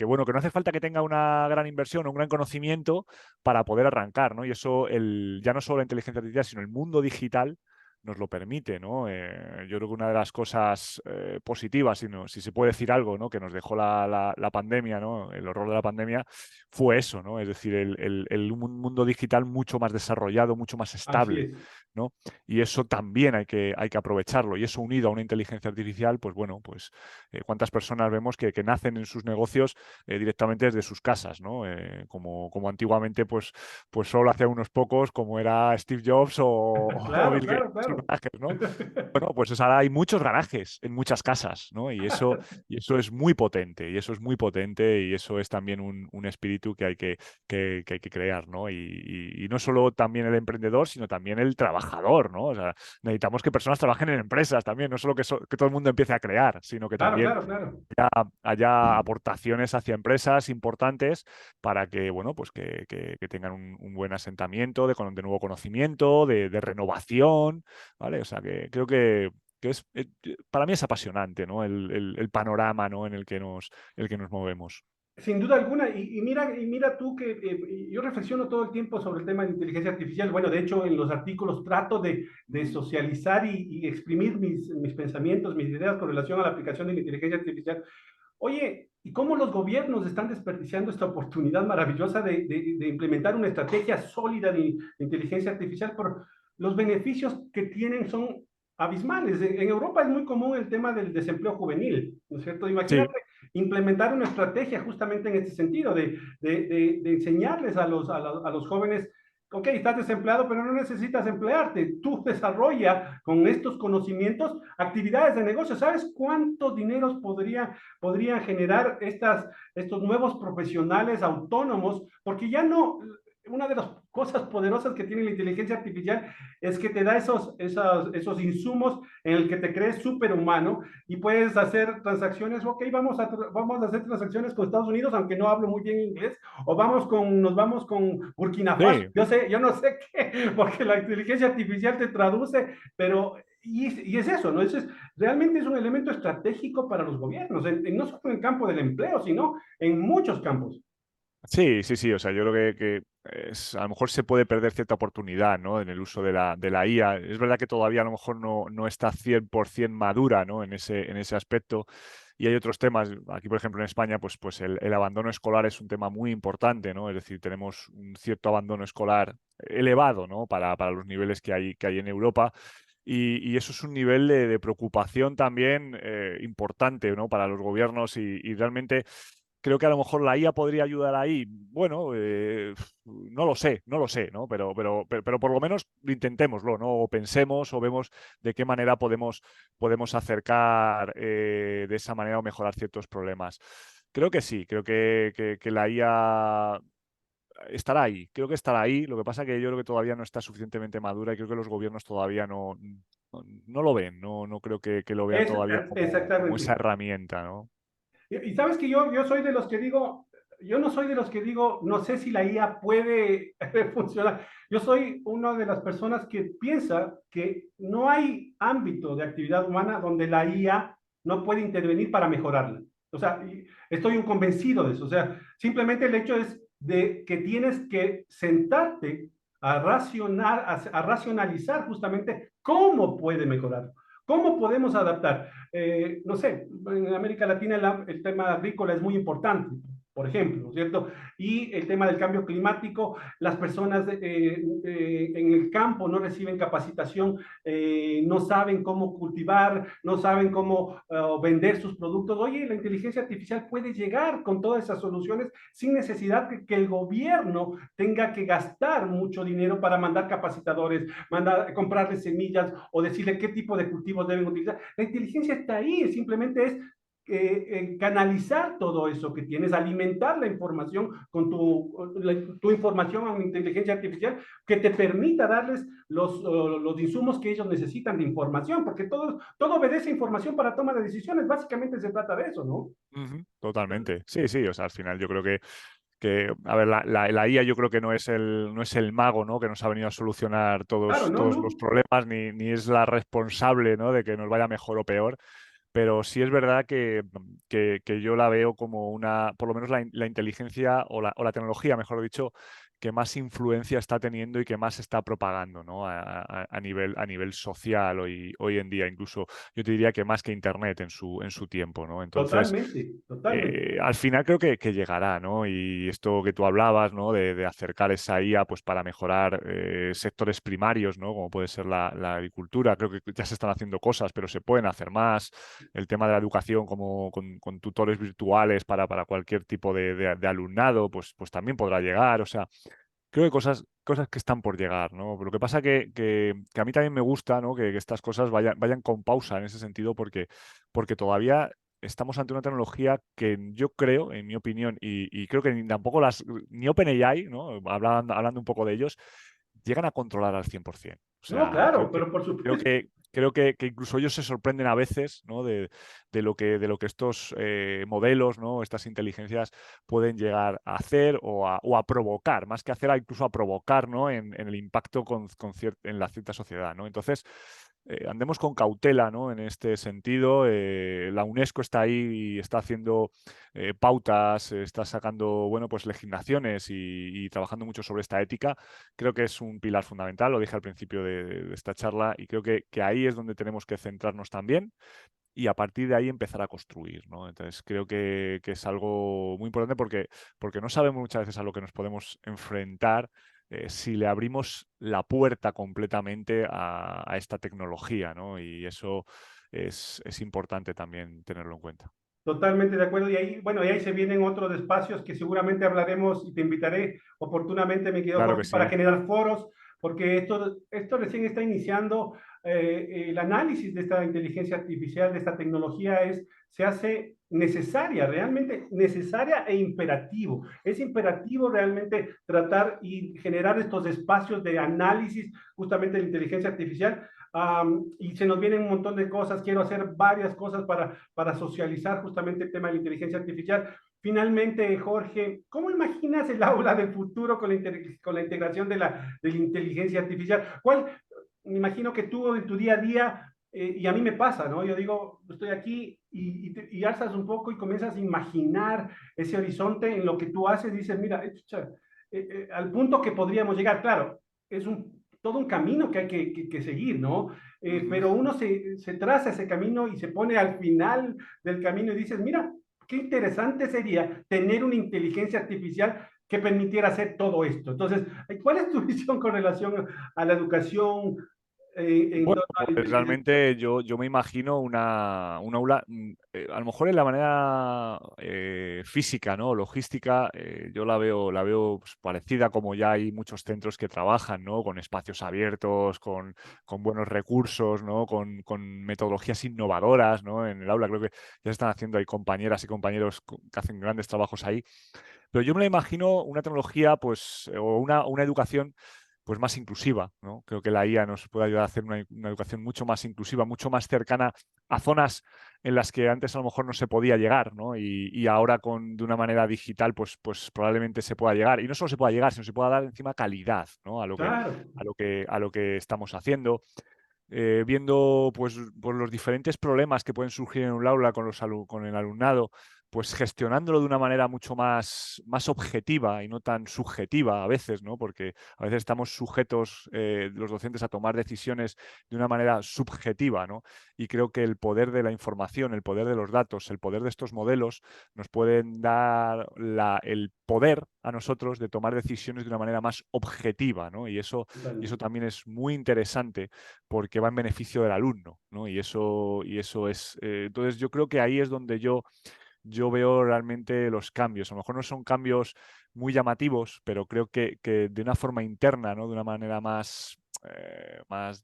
bueno, que no hace falta que tenga una gran inversión o un gran conocimiento para poder arrancar, ¿no? Y eso, ya no solo la inteligencia artificial, sino el mundo digital nos lo permite, ¿no? Yo creo que una de las cosas positivas, si se puede decir algo, ¿no? Que nos dejó la pandemia, ¿no? El horror de la pandemia fue eso, ¿no? Es decir, un mundo digital mucho más desarrollado, mucho más Así estable, es. ¿no? Y eso también hay que aprovecharlo. Y eso unido a una inteligencia artificial, pues bueno, pues cuántas personas vemos que nacen en sus negocios directamente desde sus casas, ¿no? Como antiguamente, pues solo hacía unos pocos, como era Steve Jobs o Claro, Bill Gates, claro, claro. ¿no? Bueno, pues ahora hay muchos garajes en muchas casas, ¿no? Y eso es muy potente, y eso es muy potente, y eso es también un espíritu que hay que crear, ¿no? Y no solo también el emprendedor, sino también el trabajador, ¿no? O sea, necesitamos que personas trabajen en empresas también, no solo que todo el mundo empiece a crear, sino que Claro, también claro, claro. haya aportaciones hacia empresas importantes para que, bueno, pues que tengan un buen asentamiento de nuevo conocimiento, de renovación, ¿vale? O sea, que creo que para mí es apasionante, ¿no? El panorama, ¿no? el que nos movemos. Sin duda alguna, y mira tú que yo reflexiono todo el tiempo sobre el tema de inteligencia artificial. Bueno, de hecho, en los artículos trato de socializar y exprimir mis pensamientos, mis ideas con relación a la aplicación de la inteligencia artificial. Oye, ¿y cómo los gobiernos están desperdiciando esta oportunidad maravillosa de implementar una estrategia sólida de inteligencia artificial? Por los beneficios que tienen son abismales. En Europa es muy común el tema del desempleo juvenil, ¿no es cierto? Sí, Imagínate implementar una estrategia justamente en este sentido, de enseñarles a los jóvenes, ok, estás desempleado, pero no necesitas emplearte. Tú desarrolla con estos conocimientos actividades de negocio. ¿Sabes cuántos dineros podrían generar estos nuevos profesionales autónomos? Porque ya no, una de las cosas poderosas que tiene la inteligencia artificial es que te da esos insumos en el que te crees superhumano y puedes hacer transacciones, ok, vamos a hacer transacciones con Estados Unidos, aunque no hablo muy bien inglés, o nos vamos con Burkina Faso, sí. yo no sé qué, porque la inteligencia artificial te traduce, pero y es eso, ¿no? Realmente es un elemento estratégico para los gobiernos, no solo en el campo del empleo, sino en muchos campos. Sí, sí, sí. O sea, yo creo a lo mejor se puede perder cierta oportunidad, ¿no? En el uso de la IA. Es verdad que todavía a lo mejor no está 100% madura, ¿no? En ese aspecto. Y hay otros temas. Aquí, por ejemplo, en España, pues el abandono escolar es un tema muy importante, ¿no? Es decir, tenemos un cierto abandono escolar elevado, ¿no? Para los niveles que hay en Europa. Y eso es un nivel de preocupación también importante, ¿no? Para los gobiernos y realmente creo que a lo mejor la IA podría ayudar ahí. Bueno, no lo sé, ¿no? Pero por lo menos intentémoslo, ¿no? O pensemos o vemos de qué manera podemos acercar de esa manera o mejorar ciertos problemas. Creo que sí, creo que la IA estará ahí, creo que estará ahí. Lo que pasa que yo creo que todavía no está suficientemente madura y creo que los gobiernos todavía no lo ven, no creo que lo vean todavía como esa Exactamente. herramienta, ¿no? Y sabes que yo soy de los que digo, yo no soy de los que digo, no sé si la IA puede funcionar. Yo soy una de las personas que piensa que no hay ámbito de actividad humana donde la IA no puede intervenir para mejorarla. O sea, estoy un convencido de eso. O sea, simplemente el hecho es de que tienes que sentarte a racionalizar justamente cómo puede mejorar. ¿Cómo podemos adaptar? No sé, en América Latina el tema agrícola es muy importante. por ejemplo, ¿no es cierto? Y el tema del cambio climático, las personas en el campo no reciben capacitación, no saben cómo cultivar, no saben cómo vender sus productos. Oye, la inteligencia artificial puede llegar con todas esas soluciones sin necesidad que el gobierno tenga que gastar mucho dinero para mandar capacitadores, mandar, comprarles semillas o decirle qué tipo de cultivos deben utilizar. La inteligencia está ahí, simplemente es canalizar todo eso que tienes, alimentar la información con tu información a una inteligencia artificial que te permita darles los insumos que ellos necesitan de información, porque todo obedece a información para toma de decisiones, básicamente se trata de eso, ¿no? Totalmente. Sí, sí, o sea, al final yo creo que a ver, la IA yo creo que no es el mago, ¿no? Que nos ha venido a solucionar Claro, todos, no, todos los no, problemas, ni es la responsable, ¿no? De que nos vaya mejor o peor. Pero sí es verdad que yo la veo como por lo menos la inteligencia o la tecnología, mejor dicho, que más influencia está teniendo y que más está propagando, ¿no? A nivel social hoy en día. Incluso yo te diría que más que Internet en su tiempo, ¿no? Entonces, totalmente, totalmente. al final creo que llegará, ¿no? Y esto que tú hablabas, ¿no? De acercar esa IA pues, para mejorar sectores primarios, ¿no? Como puede ser la agricultura. Creo que ya se están haciendo cosas, pero se pueden hacer más. El tema de la educación, como con tutores virtuales para cualquier tipo de alumnado, pues también podrá llegar. O sea, creo que cosas que están por llegar, ¿no? Lo que pasa que a mí también me gusta, ¿no? Que estas cosas vayan con pausa en ese sentido, porque todavía estamos ante una tecnología que yo creo, en mi opinión, y creo que ni OpenAI, ¿no? Hablando un poco de ellos, llegan a controlar al 100%. O No, sea, creo claro, que, pero por creo supuesto. que, creo que incluso ellos se sorprenden a veces, ¿no? de lo que estos modelos, ¿no? Estas inteligencias pueden llegar a hacer o a provocar, más que hacer, incluso a provocar, ¿no? en el impacto en la cierta sociedad, ¿no? Entonces, andemos con cautela, ¿no? En este sentido. La UNESCO está ahí y está haciendo pautas, está sacando, bueno, pues legislaciones y trabajando mucho sobre esta ética. Creo que es un pilar fundamental, lo dije al principio de esta charla, y creo que ahí es donde tenemos que centrarnos también y a partir de ahí empezar a construir, ¿no? Entonces creo que es algo muy importante porque no sabemos muchas veces a lo que nos podemos enfrentar si le abrimos la puerta completamente a esta tecnología, ¿no? Y eso es importante también tenerlo en cuenta. Totalmente de acuerdo. Y ahí, bueno, y ahí se vienen otros espacios que seguramente hablaremos y te invitaré oportunamente, me quedo Claro que Jorge, para sí. generar foros, porque esto recién está iniciando. El análisis de esta inteligencia artificial, de esta tecnología, se hace necesaria, realmente necesaria e imperativo. Es imperativo realmente tratar y generar estos espacios de análisis justamente de inteligencia artificial. Y se nos vienen un montón de cosas, quiero hacer varias cosas para socializar justamente el tema de la inteligencia artificial. Finalmente, Jorge, ¿cómo imaginas el aula del futuro con la integración de la inteligencia artificial? Me imagino que tú en tu día a día, y a mí me pasa, ¿no? Yo digo, estoy aquí y alzas un poco y comienzas a imaginar ese horizonte en lo que tú haces, dices, mira, al punto que podríamos llegar, claro, es todo un camino que hay que seguir, ¿no? Ujú. Pero uno se traza ese camino y se pone al final del camino y dices, mira, qué interesante sería tener una inteligencia artificial que permitiera hacer todo esto. Entonces, ¿cuál es tu visión con relación a la educación en Bueno, torno a la pues inteligencia realmente yo me imagino un aula, a lo mejor en la manera física, ¿no? Logística, yo la veo pues, parecida como ya hay muchos centros que trabajan, ¿no? Con espacios abiertos, con buenos recursos, ¿no? Con metodologías innovadoras, ¿no? En el aula creo que ya se están haciendo, hay compañeras y compañeros que hacen grandes trabajos ahí. Pero yo me la imagino una tecnología, pues, o una educación pues más inclusiva, ¿no? Creo que la IA nos puede ayudar a hacer una educación mucho más inclusiva, mucho más cercana a zonas en las que antes a lo mejor no se podía llegar, ¿no? Y ahora de una manera digital, pues probablemente se pueda llegar. Y no solo se pueda llegar, sino se pueda dar encima calidad, ¿no? A lo que, Claro, a lo que, a lo que estamos haciendo. Viendo pues los diferentes problemas que pueden surgir en un aula con el alumnado, pues gestionándolo de una manera mucho más objetiva y no tan subjetiva a veces, ¿no? Porque a veces estamos sujetos, los docentes, a tomar decisiones de una manera subjetiva, ¿no? Y creo que el poder de la información, el poder de los datos, el poder de estos modelos nos pueden dar el poder a nosotros de tomar decisiones de una manera más objetiva, ¿no? Y eso Totalmente. también es muy interesante porque va en beneficio del alumno, ¿no? Y eso es... entonces yo creo que ahí es donde yo veo realmente los cambios. A lo mejor no son cambios muy llamativos, pero creo que de una forma interna, ¿no? De una manera más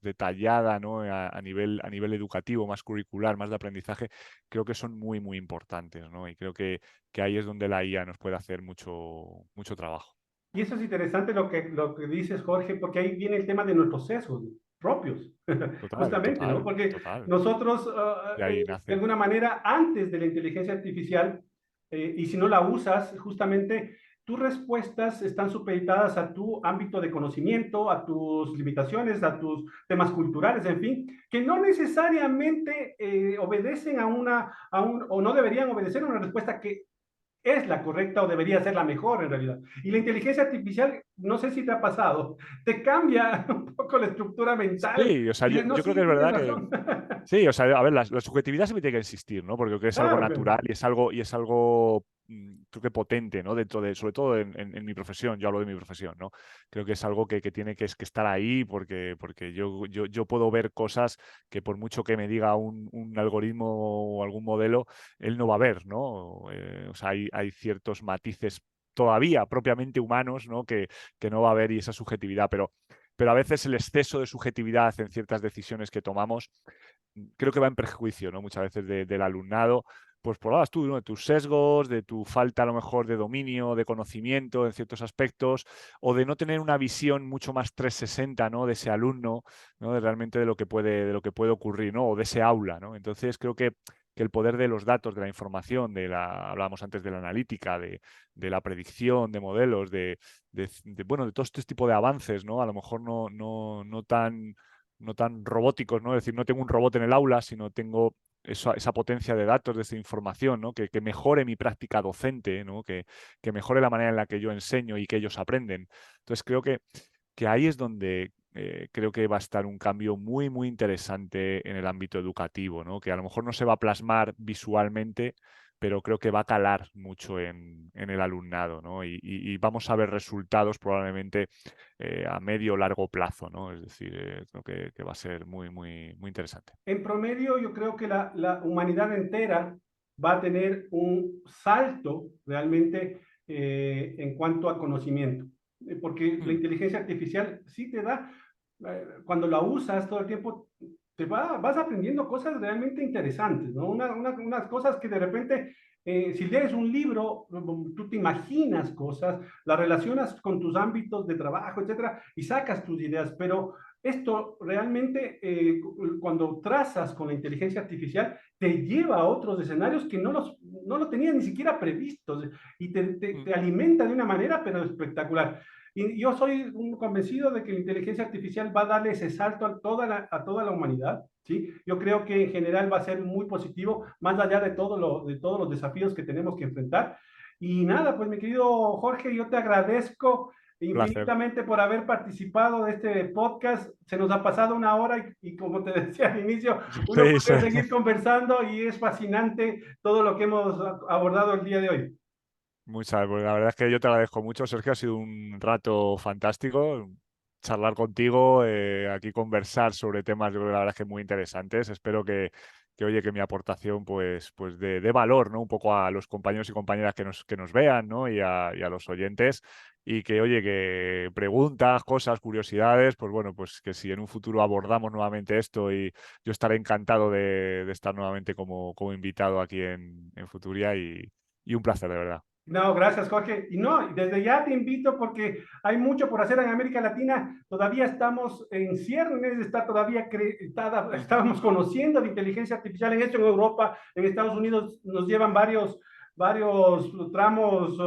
detallada, ¿no? A nivel educativo, más curricular, más de aprendizaje, creo que son muy, muy importantes, ¿no? Y creo que ahí es donde la IA nos puede hacer mucho trabajo. Y eso es interesante lo que dices, Jorge, porque ahí viene el tema de nuestros sesgos propios, Total, justamente, ¿no? total, Porque total. nosotros, De ahí de nace. alguna manera, antes de la inteligencia artificial, y si no la usas, justamente tus respuestas están supeditadas a tu ámbito de conocimiento, a tus limitaciones, a tus temas culturales, en fin, que no necesariamente obedecen o no deberían obedecer a una respuesta que es la correcta o debería ser la mejor en realidad. Y la inteligencia artificial, no sé si te ha pasado, te cambia un poco la estructura mental Sí, o sea, y dices, no, yo creo que sí, es tienes verdad que razón. sí, o sea, a ver, la subjetividad siempre tiene que existir, ¿no? Porque creo que es algo Claro, natural y es algo, creo que potente, ¿no? Dentro de, sobre todo en mi profesión, yo hablo de mi profesión, ¿no? Creo que es algo que tiene que estar ahí porque yo puedo ver cosas que por mucho que me diga un algoritmo o algún modelo, él no va a ver, ¿no? O sea, hay ciertos matices todavía propiamente humanos, ¿no? Que no va a haber y esa subjetividad, pero a veces el exceso de subjetividad en ciertas decisiones que tomamos creo que va en perjuicio, ¿no? Muchas veces del alumnado, pues por hablabas tú, ¿no? De tus sesgos, de tu falta a lo mejor de dominio, de conocimiento en ciertos aspectos, o de no tener una visión mucho más 360, ¿no? De ese alumno, ¿no? De realmente de lo que puede ocurrir, ¿no? O de ese aula, ¿no? Entonces creo que el poder de los datos, de la información, hablábamos antes de la analítica, de la predicción, de modelos, bueno, de todo este tipo de avances, ¿no? A lo mejor no tan robóticos, ¿no? Es decir, no tengo un robot en el aula, sino tengo esa potencia de datos, de esa información, ¿no? Que mejore mi práctica docente, ¿no? Que mejore la manera en la que yo enseño y que ellos aprenden. Entonces, creo que ahí es donde creo que va a estar un cambio muy, muy interesante en el ámbito educativo, ¿no? Que a lo mejor no se va a plasmar visualmente, pero creo que va a calar mucho en el alumnado, ¿no? Y vamos a ver resultados probablemente a medio o largo plazo, ¿no? Es decir, creo que va a ser muy, muy, muy interesante. En promedio, yo creo que la humanidad entera va a tener un salto realmente en cuanto a conocimiento, porque la Hmm, inteligencia artificial sí te da, cuando la usas todo el tiempo, vas aprendiendo cosas realmente interesantes, ¿no? Unas cosas que de repente, si lees un libro, tú te imaginas cosas, las relacionas con tus ámbitos de trabajo, etcétera, y sacas tus ideas, pero esto realmente, cuando trazas con la inteligencia artificial, te lleva a otros escenarios que no lo tenías ni siquiera previstos y hmm. te alimenta de una manera, pero espectacular. Y yo soy un convencido de que la inteligencia artificial va a darle ese salto a toda la humanidad, ¿sí? Yo creo que en general va a ser muy positivo, más allá de todos los desafíos que tenemos que enfrentar. Y nada, pues mi querido Jorge, yo te agradezco Placer. infinitamente por haber participado de este podcast. Se nos ha pasado una hora y como te decía al inicio, uno Sí, sí. puede seguir conversando y es fascinante todo lo que hemos abordado el día de hoy. Muchas, pues la verdad es que yo te agradezco mucho, Sergio. Ha sido un rato fantástico charlar contigo, aquí conversar sobre temas, yo creo que la verdad es que muy interesantes. Espero oye, que mi aportación pues dé valor, ¿no? Un poco a los compañeros y compañeras que nos vean, ¿no? Y a los oyentes. Y que, oye, que preguntas, cosas, curiosidades, pues bueno, pues que si en un futuro abordamos nuevamente esto y yo estaré encantado de estar nuevamente como invitado aquí en Futuria y un placer, de verdad. No, gracias, Jorge. Y no, desde ya te invito porque hay mucho por hacer en América Latina. Todavía estamos en ciernes, estábamos conociendo la inteligencia artificial en esto en Europa, en Estados Unidos nos llevan varios tramos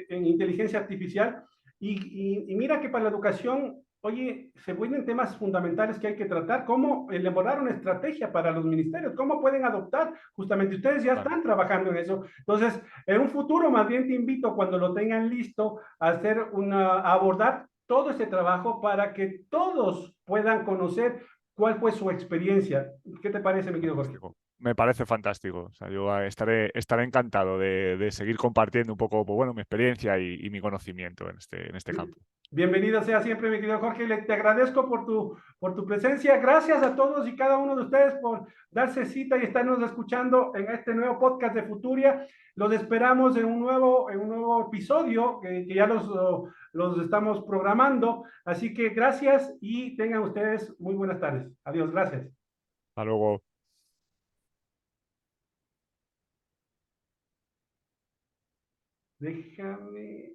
en inteligencia artificial. Y mira que para la educación oye, se vienen temas fundamentales que hay que tratar, cómo elaborar una estrategia para los ministerios, cómo pueden adoptar, justamente ustedes ya Claro. están trabajando en eso. Entonces, en un futuro más bien te invito cuando lo tengan listo a a abordar todo este trabajo para que todos puedan conocer cuál fue su experiencia. ¿Qué te parece, mi querido Jorge? Fantástico. Me parece fantástico. O sea, yo estaré encantado de seguir compartiendo un poco, pues, bueno, mi experiencia y mi conocimiento en este campo. Bienvenido sea siempre, mi querido Jorge. Te agradezco por tu presencia. Gracias a todos y cada uno de ustedes por darse cita y estarnos escuchando en este nuevo podcast de Futuria. Los esperamos en un nuevo episodio que ya los estamos programando. Así que gracias y tengan ustedes muy buenas tardes. Adiós, gracias. Hasta luego. Déjame.